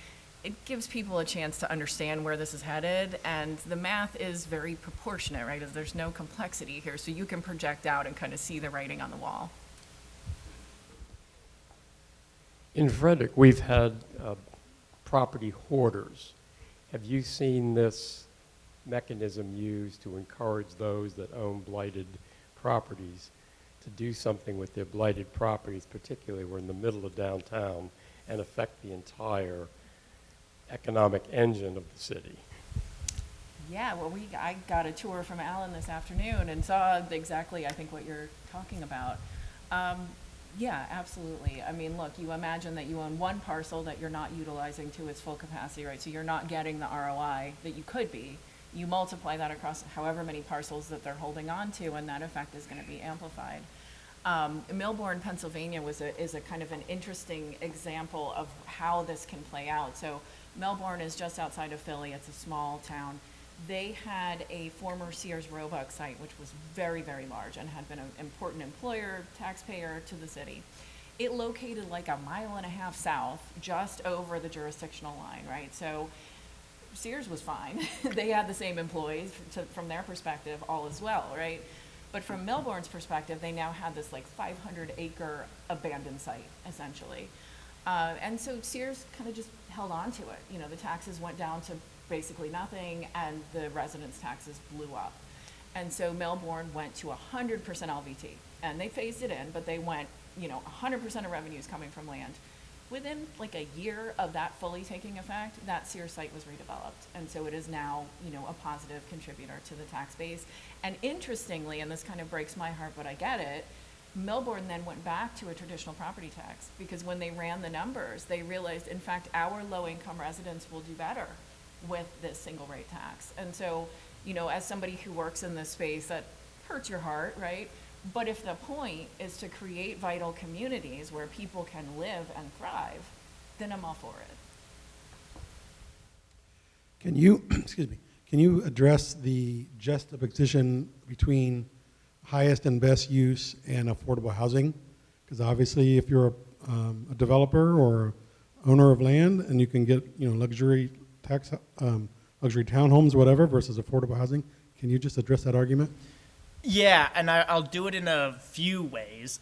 it gives people a chance to understand where this is headed, and the math is very proportionate, right? There's no complexity here, so you can project out and kind of see the writing on the wall.
In Frederick, we've had property hoarders. Have you seen this mechanism used to encourage those that own blighted properties to do something with their blighted properties, particularly we're in the middle of downtown, and affect the entire economic engine of the city?
Yeah, well, I got a tour from Alan this afternoon and saw exactly, I think, what you're talking about. Yeah, absolutely. I mean, look, you imagine that you own one parcel that you're not utilizing to its full capacity, right? So you're not getting the ROI that you could be. You multiply that across however many parcels that they're holding on to, and that effect is going to be amplified. Millbourne, Pennsylvania is a kind of an interesting example of how this can play out. So Melbourne is just outside of Philly. It's a small town. They had a former Sears Roebuck site, which was very, very large and had been an important employer, taxpayer to the city. It located like a mile and a half south, just over the jurisdictional line, right? So Sears was fine. They had the same employees from their perspective, all as well, right? But from Melbourne's perspective, they now had this like 500-acre abandoned site, essentially. And so Sears kind of just held on to it. You know, the taxes went down to basically nothing, and the residence taxes blew up. And so Melbourne went to 100% LVT, and they phased it in, but they went, 100% of revenues coming from land. Within like a year of that fully taking effect, that Sears site was redeveloped. And so it is now, a positive contributor to the tax base. And interestingly, and this kind of breaks my heart, but I get it, Melbourne then went back to a traditional property tax, because when they ran the numbers, they realized, in fact, our low-income residents will do better with this single rate tax. And so, as somebody who works in this space, that hurts your heart, right? But if the point is to create vital communities where people can live and thrive, then I'm all for it.
Can you, excuse me, can you address the juxtaposition between highest and best use and affordable housing? Because obviously if you're a developer or owner of land and you can get, luxury luxury townhomes, whatever, versus affordable housing, can you just address that argument?
Yeah, and I'll do it in a few ways.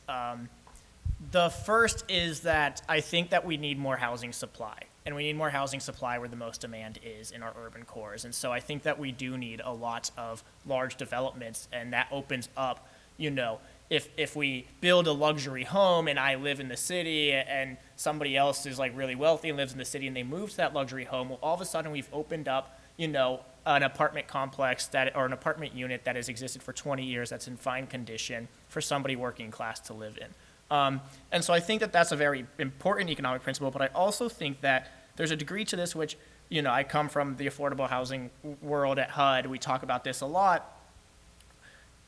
The first is that I think that we need more housing supply, and we need more housing supply where the most demand is in our urban cores. And so I think that we do need a lot of large developments, and that opens up, if we build a luxury home and I live in the city and somebody else is like really wealthy and lives in the city and they move to that luxury home, well, all of a sudden we've opened up, an apartment complex or an apartment unit that has existed for 20 years that's in fine condition for somebody working class to live in. And so I think that that's a very important economic principle, but I also think that there's a degree to this which, I come from the affordable housing world at HUD. We talk about this a lot.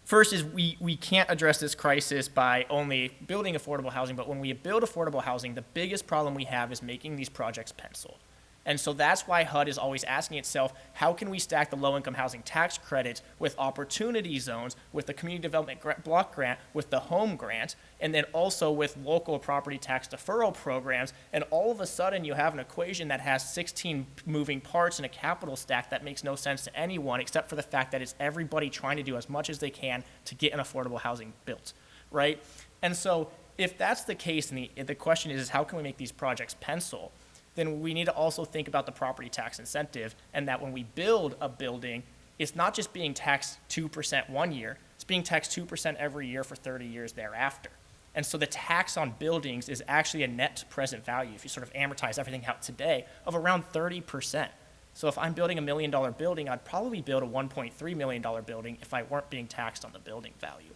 First is we can't address this crisis by only building affordable housing, but when we build affordable housing, the biggest problem we have is making these projects pencil. And so that's why HUD is always asking itself, how can we stack the low-income housing tax credit with opportunity zones, with the community development block grant, with the home grant, and then also with local property tax deferral programs, and all of a sudden you have an equation that has 16 moving parts and a capital stack that makes no sense to anyone, except for the fact that it's everybody trying to do as much as they can to get an affordable housing built, right? And so if that's the case, and the question is how can we make these projects pencil, then we need to also think about the property tax incentive, and that when we build a building, it's not just being taxed 2% one year, it's being taxed 2% every year for 30 years thereafter. And so the tax on buildings is actually a net present value, if you sort of amortize everything out today, of around 30%. So if I'm building $1 million building, I'd probably build a $1.3 million building if I weren't being taxed on the building value.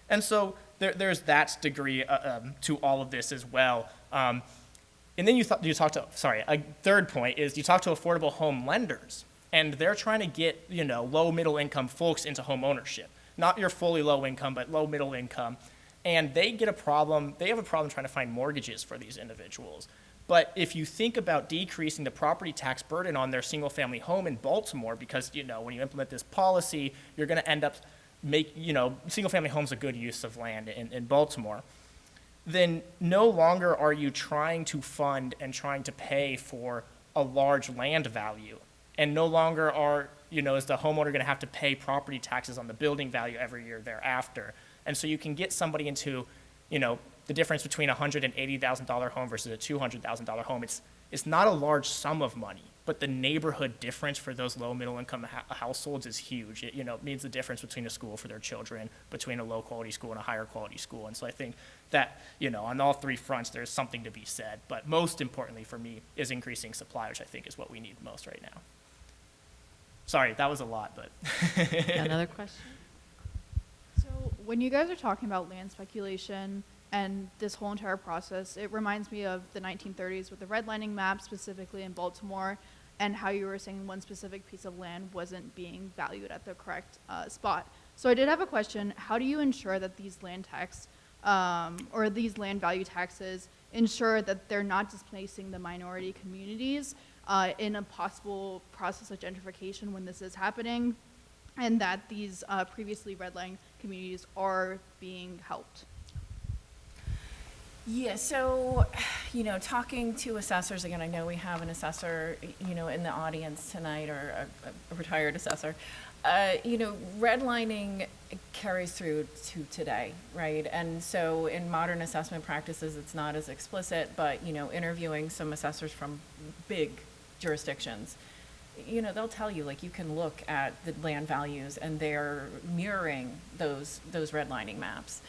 And so there's that degree to all of this as well. And then a third point is you talk to affordable home lenders, and they're trying to get, low middle income folks into home ownership. Not your fully low income, but low middle income. And they have a problem trying to find mortgages for these individuals. But if you think about decreasing the property tax burden on their single family home in Baltimore, because, when you implement this policy, you're gonna end up single family homes a good use of land in Baltimore, then no longer are you trying to fund and trying to pay for a large land value. And no longer is the homeowner going to have to pay property taxes on the building value every year thereafter. And so you can get somebody into, the difference between a $180,000 home versus a $200,000 home. It's not a large sum of money, but the neighborhood difference for those low middle income households is huge. It means the difference between a school for their children, between a low quality school and a higher quality school. And so I think that, on all three fronts, there's something to be said. But most importantly for me is increasing supply, which I think is what we need most right now. Sorry, that was a lot, but.
Another question?
So when you guys are talking about land speculation and this whole entire process, it reminds me of the 1930s with the redlining map, specifically in Baltimore, and how you were saying one specific piece of land wasn't being valued at the correct spot. So I did have a question. How do you ensure that these land tax or these land value taxes ensure that they're not displacing the minority communities in a possible process of gentrification when this is happening, and that these previously redlined communities are being helped?
Yeah, so, talking to assessors, again, I know we have an assessor, in the audience tonight, or a retired assessor. Redlining carries through to today, right? And so in modern assessment practices, it's not as explicit, but, interviewing some assessors from big jurisdictions, they'll tell you, like, you can look at the land values and they're mirroring those redlining maps.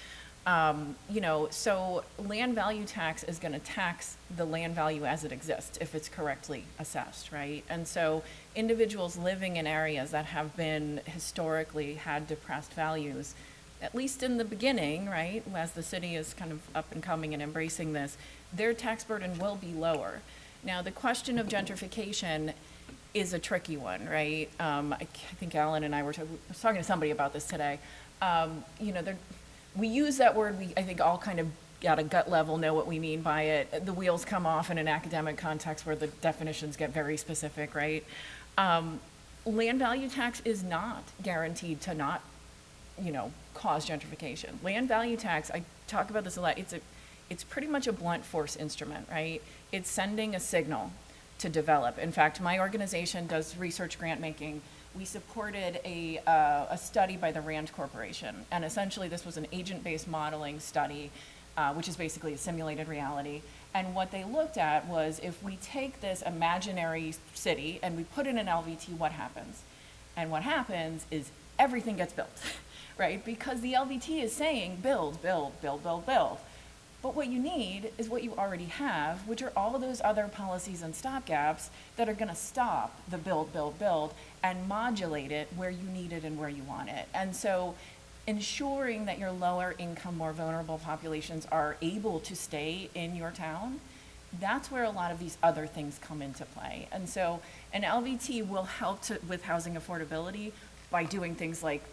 So land value tax is going to tax the land value as it exists if it's correctly assessed, right? And so individuals living in areas that have been historically had depressed values, at least in the beginning, right, as the city is kind of up and coming and embracing this, their tax burden will be lower. Now, the question of gentrification is a tricky one, right? I think Alan and I were talking to somebody about this today. We use that word, I think all kind of at a gut level know what we mean by it. The wheels come off in an academic context where the definitions get very specific, right? Land value tax is not guaranteed to not, cause gentrification. Land value tax, I talk about this a lot, it's pretty much a blunt force instrument, right? It's sending a signal to develop. In fact, my organization does research grant making. We supported a study by the Rand Corporation, and essentially this was an agent-based modeling study, which is basically a simulated reality. And what they looked at was, if we take this imaginary city and we put in an LVT, what happens? And what happens is everything gets built, right? Because the LVT is saying build, build, build, build, build. But what you need is what you already have, which are all of those other policies and stopgaps that are going to stop the build, build, build, and modulate it where you need it and where you want it. And so ensuring that your lower income, more vulnerable populations are able to stay in your town, that's where a lot of these other things come into play. And so an LVT will help with housing affordability by doing things like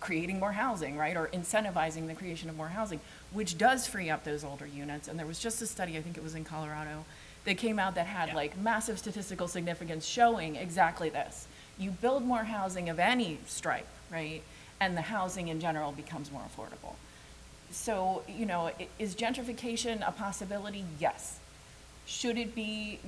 creating more housing, right, or incentivizing the creation of more housing, which does free up those older units. And there was just a study, I think it was in Colorado, that came out that had like massive statistical significance showing exactly this. You build more housing of any stripe, right, and the housing in general becomes more affordable. So, is gentrification a possibility? Yes. Should it be,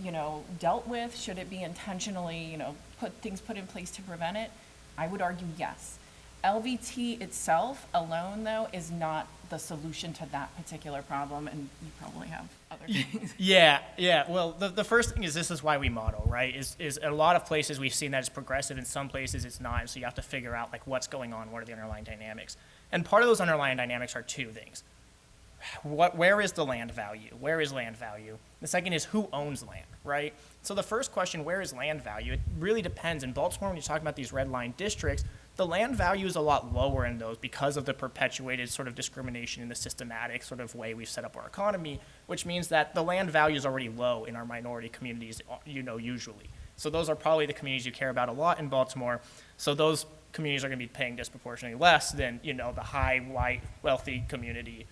dealt with? Should it be intentionally, put in place to prevent it? I would argue yes. LVT itself alone, though, is not the solution to that particular problem, and you probably have other things.
Yeah. Well, the first thing is, this is why we model, right? Is a lot of places we've seen that it's progressive, in some places it's not, and so you have to figure out like what's going on, what are the underlying dynamics. And part of those underlying dynamics are two things. Where is the land value? Where is land value? The second is, who owns land, right? So the first question, where is land value? It really depends. In Baltimore, when you're talking about these red line districts, the land value is a lot lower in those because of the perpetuated sort of discrimination in the systematic sort of way we've set up our economy, which means that the land value is already low in our minority communities, usually. So those are probably the communities you care about a lot in Baltimore. So those communities are going to be paying disproportionately less than, the high, white, wealthy community,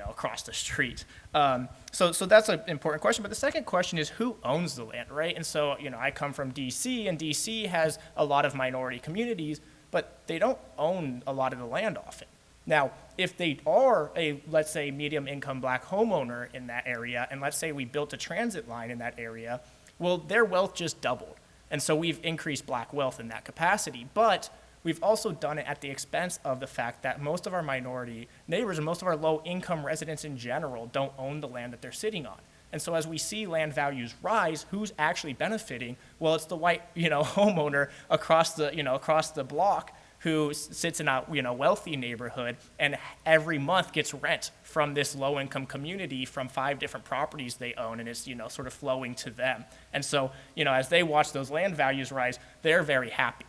across the street. So that's an important question. But the second question is, who owns the land, right? And so, I come from D.C., and D.C. has a lot of minority communities, but they don't own a lot of the land often. Now, if they are let's say, medium income black homeowner in that area, and let's say we built a transit line in that area, well, their wealth just doubled. And so we've increased black wealth in that capacity. But we've also done it at the expense of the fact that most of our minority neighbors and most of our low-income residents in general don't own the land that they're sitting on. And so as we see land values rise, who's actually benefiting? Well, it's the white, homeowner across the block who sits in a, wealthy neighborhood and every month gets rent from this low-income community from 5 different properties they own, and it's, sort of flowing to them. And so, as they watch those land values rise, they're very happy.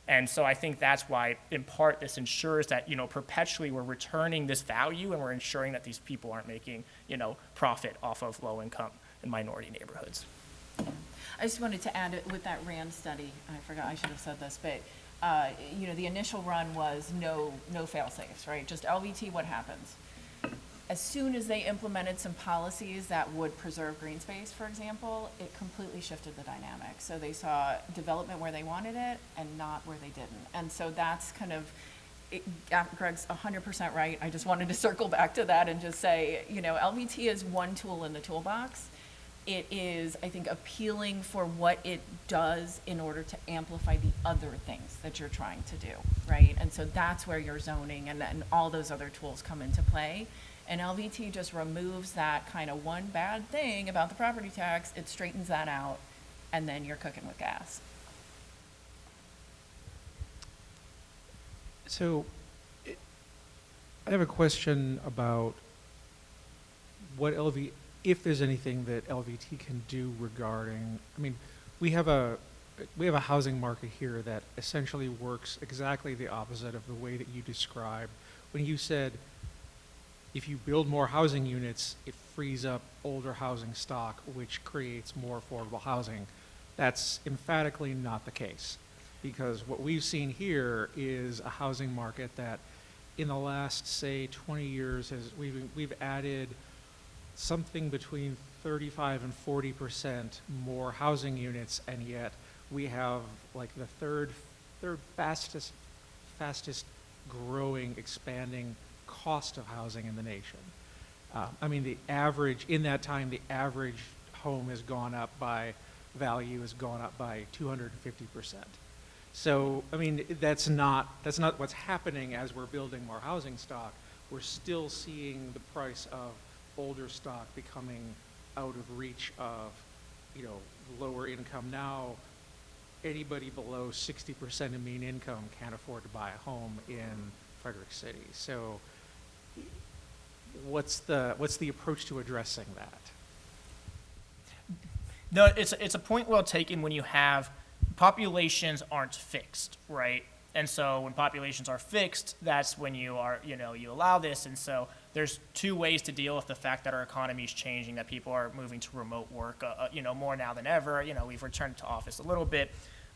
And so I think that's why, in part, this ensures that, perpetually we're returning this value, and we're ensuring that these people aren't making, profit off of low-income and minority neighborhoods.
I just wanted to add with that Rand study, I forgot, I should have said this, but, the initial run was no fail-safes, right? Just LVT, what happens? as soon as they implemented some policies that would preserve green space, for example, it completely shifted the dynamic. So they saw development where they wanted it and not where they didn't. And so that's kind of, Greg's 100% right. I just wanted to circle back to that and just say, LVT is one tool in the toolbox. It is, I think, appealing for what it does in order to amplify the other things that you're trying to do, right? And so that's where your zoning and all those other tools come into play. And LVT just removes that kind of one bad thing about the property tax, it straightens that out, and then you're cooking with gas.
So, I have a question about if there's anything that LVT can do regarding, we have a housing market here that essentially works exactly the opposite of the way that you described. When you said, if you build more housing units, it frees up older housing stock, which creates more affordable housing. That's emphatically not the case. Because what we've seen here is a housing market that in the last, say, 20 years, we've added something between 35 and 40% more housing units, and yet we have like the third fastest growing, expanding cost of housing in the nation. In that time, the average home has gone up by, value has gone up by 250%. So, that's not what's happening as we're building more housing stock. We're still seeing the price of older stock becoming out of reach of, lower income. Now, anybody below 60% of mean income can't afford to buy a home in Frederick City. So, what's the approach to addressing that?
No, it's a point well taken when you have populations aren't fixed, right? And so when populations are fixed, that's when you allow this. And so there's two ways to deal with the fact that our economy is changing, that people are moving to remote work, more now than ever. We've returned to office a little bit.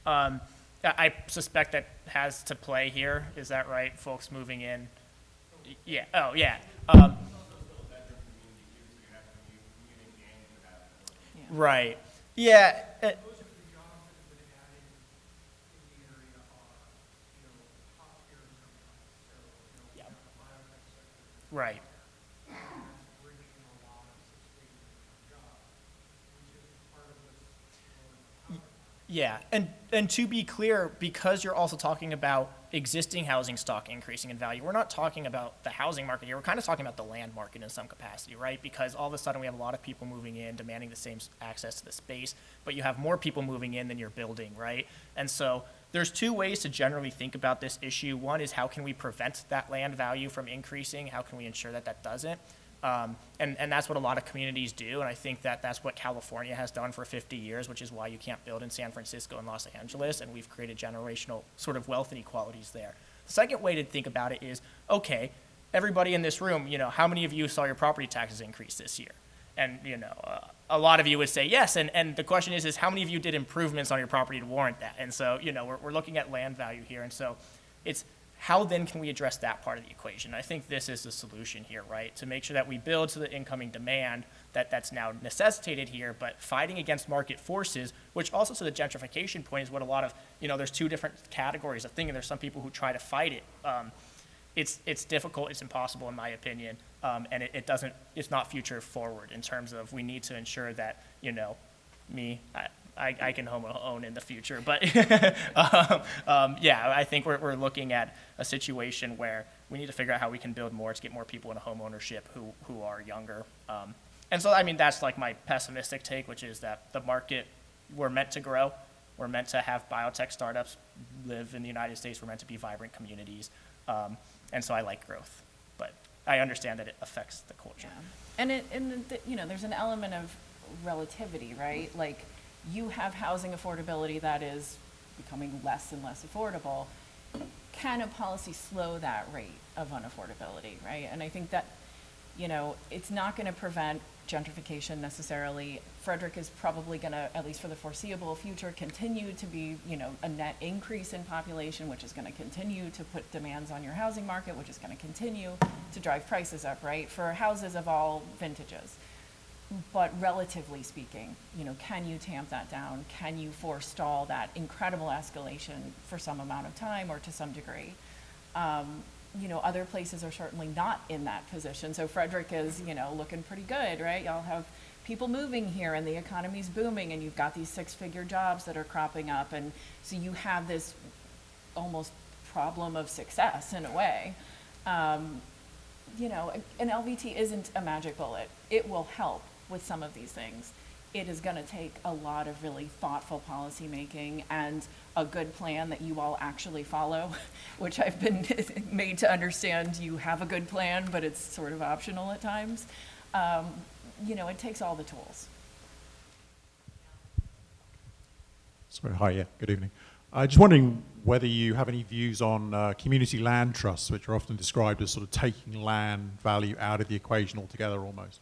I suspect that has to play here. Is that right? Folks moving in. Yeah. Oh, yeah. Right. Yeah. Right. Yeah, and to be clear, because you're also talking about existing housing stock increasing in value, we're not talking about the housing market here. We're kind of talking about the land market in some capacity, right? Because all of a sudden we have a lot of people moving in, demanding the same access to the space, but you have more people moving in than you're building, right? And so there's two ways to generally think about this issue. One is, how can we prevent that land value from increasing? How can we ensure that that doesn't? And that's what a lot of communities do, and I think that that's what California has done for 50 years, which is why you can't build in San Francisco and Los Angeles, and we've created generational sort of wealth inequalities there. The second way to think about it is, okay, everybody in this room, how many of you saw your property taxes increase this year? And, a lot of you would say yes, and the question is how many of you did improvements on your property to warrant that? And so, we're looking at land value here, and so it's, how then can we address that part of the equation? I think this is the solution here, right? To make sure that we build to the incoming demand that's now necessitated here, but fighting against market forces, which also, to the gentrification point, is what a lot of, there's two different categories of thinking. There's some people who try to fight it. It's difficult, it's impossible in my opinion, and it's not future forward in terms of, we need to ensure that, I can own in the future, but I think we're looking at a situation where we need to figure out how we can build more to get more people into home ownership who are younger. And so, that's like my pessimistic take, which is that the market, we're meant to grow. We're meant to have biotech startups live in the United States. We're meant to be vibrant communities. And so I like growth, but I understand that it affects the culture.
Yeah. And there's an element of relativity, right? Like, you have housing affordability that is becoming less and less affordable. Can a policy slow that rate of unaffordability, right? And I think that You know, it's not going to prevent gentrification necessarily. Frederick is probably going to, at least for the foreseeable future, continue to be, you know, a net increase in population, which is going to continue to put demands on your housing market, which is going to continue to drive prices up, right, for houses of all vintages. But relatively speaking, you know, can you tamp that down? Can you forestall that incredible escalation for some amount of time or to some degree? You know, other places are certainly not in that position. So Frederick is, you know, looking pretty good, right? Y'all have people moving here and the economy's booming and you've got these six-figure jobs that are cropping up. And so you have this almost problem of success in a way. You know, an LVT isn't a magic bullet. It will help with some of these things. It is going to take a lot of really thoughtful policy making and a good plan that you all actually follow, which I've been made to understand you have a good plan, but it's sort of optional at times. You know, it takes all the tools.
Sorry, hi, yeah, good evening. Just wondering whether you have any views on community land trusts, which are often described as sort of taking land value out of the equation altogether almost.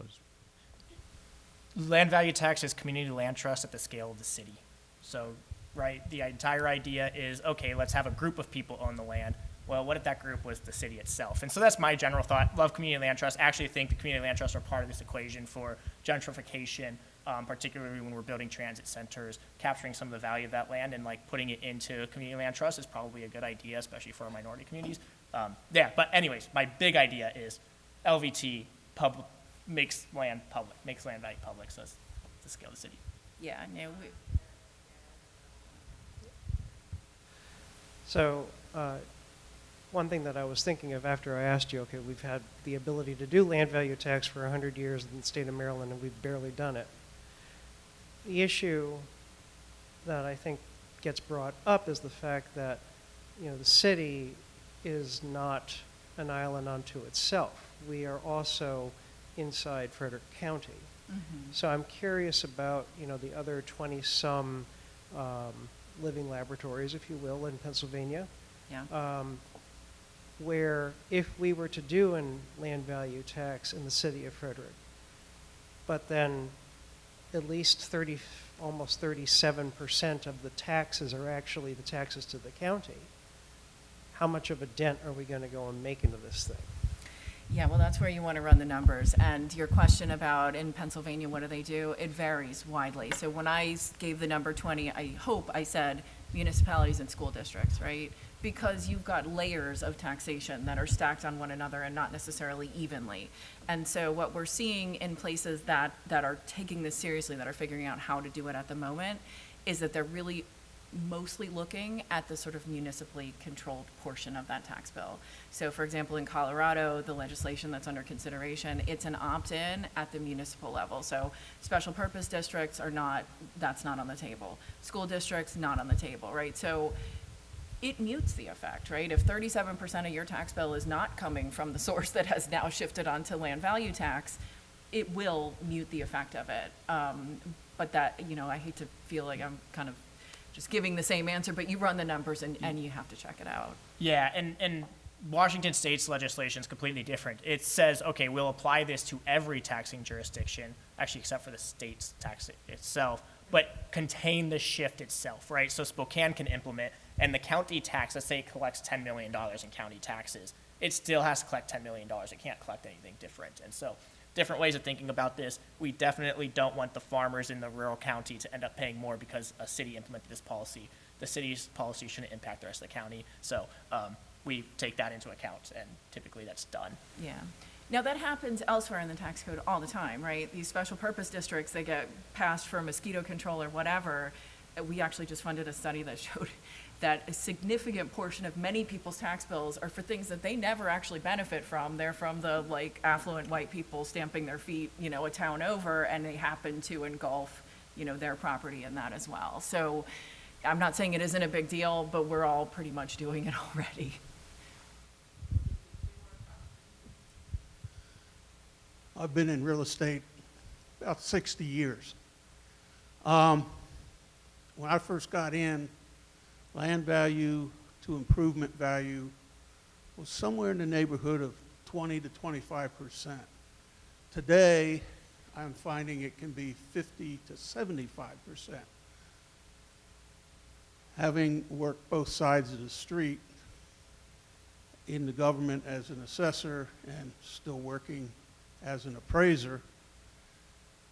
Land value tax is community land trust at the scale of the city. So, right, the entire idea is, okay, let's have a group of people own the land. Well, what if that group was the city itself? And so that's my general thought. Love community land trusts. Actually think the community land trusts are part of this equation for gentrification, particularly when we're building transit centers, capturing some of the value of that land and like putting it into community land trust is probably a good idea, especially for our minority communities. Yeah, but anyways, my big idea is LVT makes land public, makes land value public, so it's the scale of the city.
Yeah, no,
So, one thing that I was thinking of after I asked you, okay, we've had the ability to do land value tax for 100 years in the state of Maryland, and we've barely done it. The issue that I think gets brought up is the fact that, you know, the city is not an island unto itself. We are also inside Frederick County.
Mm-hmm.
So I'm curious about, you know, the other 20-some living laboratories, if you will, in Pennsylvania,
yeah.
Where if we were to do a land value tax in the city of Frederick, but then at least almost 37% of the taxes are actually the taxes to the county, how much of a dent are we going to go and make into this thing?
Yeah, well, that's where you want to run the numbers. And your question about in Pennsylvania, what do they do? It varies widely. So when I gave the number 20, I hope I said municipalities and school districts, right? Because you've got layers of taxation that are stacked on one another and not necessarily evenly. And so what we're seeing in places that are taking this seriously, that are figuring out how to do it at the moment, is that they're really mostly looking at the sort of municipally controlled portion of that tax bill. So for example, in Colorado, the legislation that's under consideration, it's an opt-in at the municipal level. So special purpose districts that's not on the table. School districts, not on the table, right? So it mutes the effect, right? If 37% of your tax bill is not coming from the source that has now shifted onto land value tax, it will mute the effect of it. But that, you know, I hate to feel like I'm kind of just giving the same answer, but you run the numbers and you have to check it out.
Yeah, and Washington State's legislation is completely different. It says, okay, we'll apply this to every taxing jurisdiction, actually except for the state's tax itself, but contain the shift itself, right? So Spokane can implement, and the county tax, let's say it collects $10 million in county taxes, it still has to collect $10 million. It can't collect anything different. And so different ways of thinking about this. We definitely don't want the farmers in the rural county to end up paying more because a city implemented this policy. The city's policy shouldn't impact the rest of the county. So we take that into account, and typically that's done.
Yeah. Now that happens elsewhere in the tax code all the time, right? These special purpose districts, they get passed for mosquito control or whatever. We actually just funded a study that showed that a significant portion of many people's tax bills are for things that they never actually benefit from. They're from the like affluent white people stamping their feet, you know, a town over, and they happen to engulf, you know, their property in that as well. So I'm not saying it isn't a big deal, but we're all pretty much doing it already.
I've been in real estate about 60 years. When I first got in, land value to improvement value was somewhere in the neighborhood of 20 to 25%. today, I'm finding it can be 50 to 75%. Having worked both sides of the street in the government as an assessor and still working as an appraiser,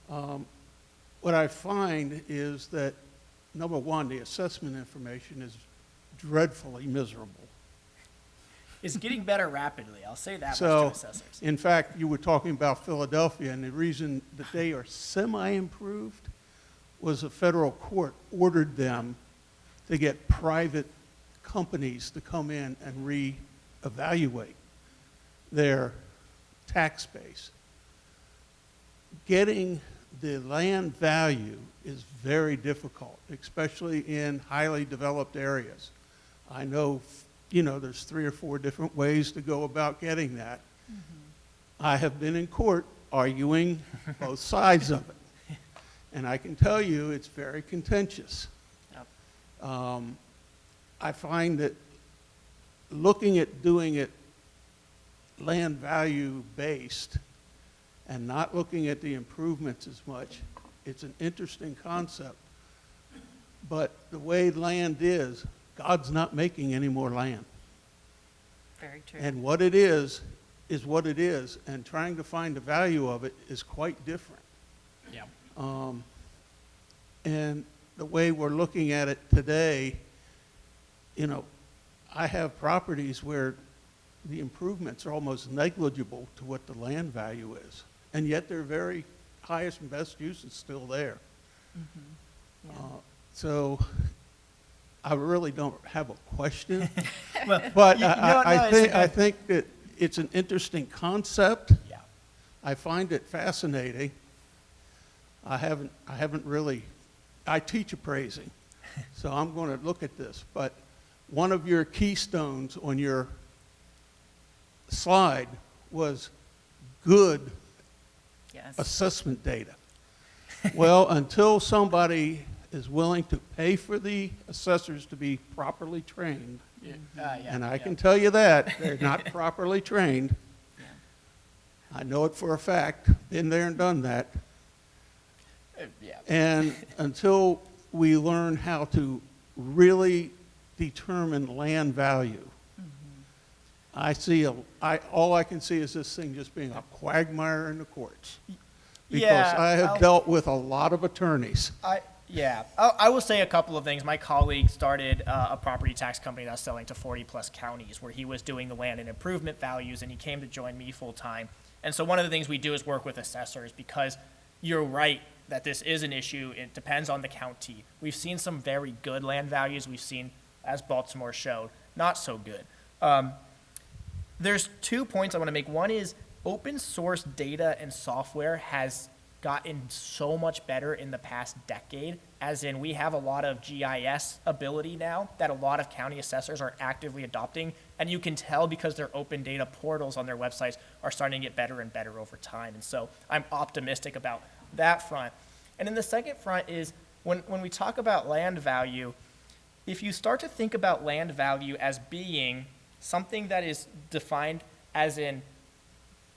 what I find is that, number one, the assessment information is dreadfully miserable.
It's getting better rapidly. I'll say that much
So,
to assessors.
in fact, you were talking about Philadelphia, and the reason that they are semi-improved was a federal court ordered them to get private companies to come in and re-evaluate their tax base. Getting the land value is very difficult, especially in highly developed areas. I know, there's 3 or 4 different ways to go about getting that. I have been in court arguing both sides of it. And I can tell you it's very contentious.
Yep.
I find that looking at doing it land value based and not looking at the improvements as much, it's an interesting concept. But the way land is, God's not making any more land.
Very true.
And what it is what it is, and trying to find the value of it is quite different.
Yeah.
And the way we're looking at it today, I have properties where the improvements are almost negligible to what the land value is. And yet their very highest and best use is still there.
Yeah.
So I really don't have a question.
Well,
But
it's
I think that it's an interesting concept.
Yeah.
I find it fascinating. I haven't really, I teach appraising, so I'm going to look at this. But one of your keystones on your slide was good
Yes.
assessment data. Well, until somebody is willing to pay for the assessors to be properly trained, and I can tell you that, they're not properly trained. I know it for a fact, been there and done that.
Yeah.
And until we learn how to really determine land value, all I can see is this thing just being a quagmire in the courts. Because
Yeah,
I have dealt with a lot of attorneys.
I will say a couple of things. My colleague started a property tax company that's selling to 40-plus counties where he was doing the land and improvement values, and he came to join me full-time. And so one of the things we do is work with assessors because you're right that this is an issue. It depends on the county. We've seen some very good land values. We've seen, as Baltimore showed, not so good. There's 2 points I want to make. One is open source data and software has gotten so much better in the past decade, as in we have a lot of GIS ability now that a lot of county assessors are actively adopting, and you can tell because their open data portals on their websites are starting to get better and better over time. And so I'm optimistic about that front. And then the second front is when we talk about land value, if you start to think about land value as being something that is defined as in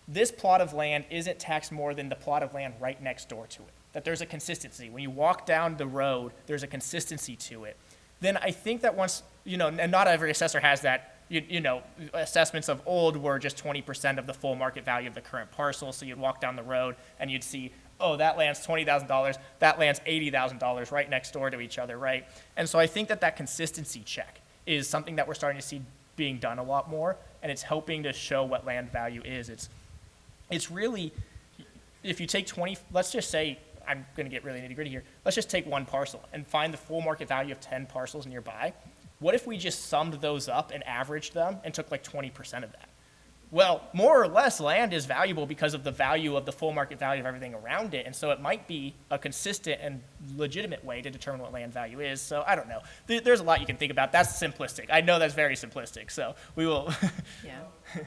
this plot of land isn't taxed more than the plot of land right next door to it, that there's a consistency. When you walk down the road, there's a consistency to it. Then I think that once, and not every assessor has that, assessments of old were just 20% of the full market value of the current parcel. So you'd walk down the road and you'd see, oh, that land's $20,000, that land's $80,000 right next door to each other, right? And so I think that consistency check is something that we're starting to see being done a lot more, and it's helping to show what land value is. It's really, if you take 20, let's just say, I'm going to get really nitty gritty here. Let's just take one parcel and find the full market value of 10 parcels nearby. What if we just summed those up and averaged them and took like 20% of that? Well, more or less, land is valuable because of the value of the full market value of everything around it. And so it might be a consistent and legitimate way to determine what land value is. So I don't know. There's a lot you can think about. That's simplistic. I know that's very simplistic. So we will.
Yeah.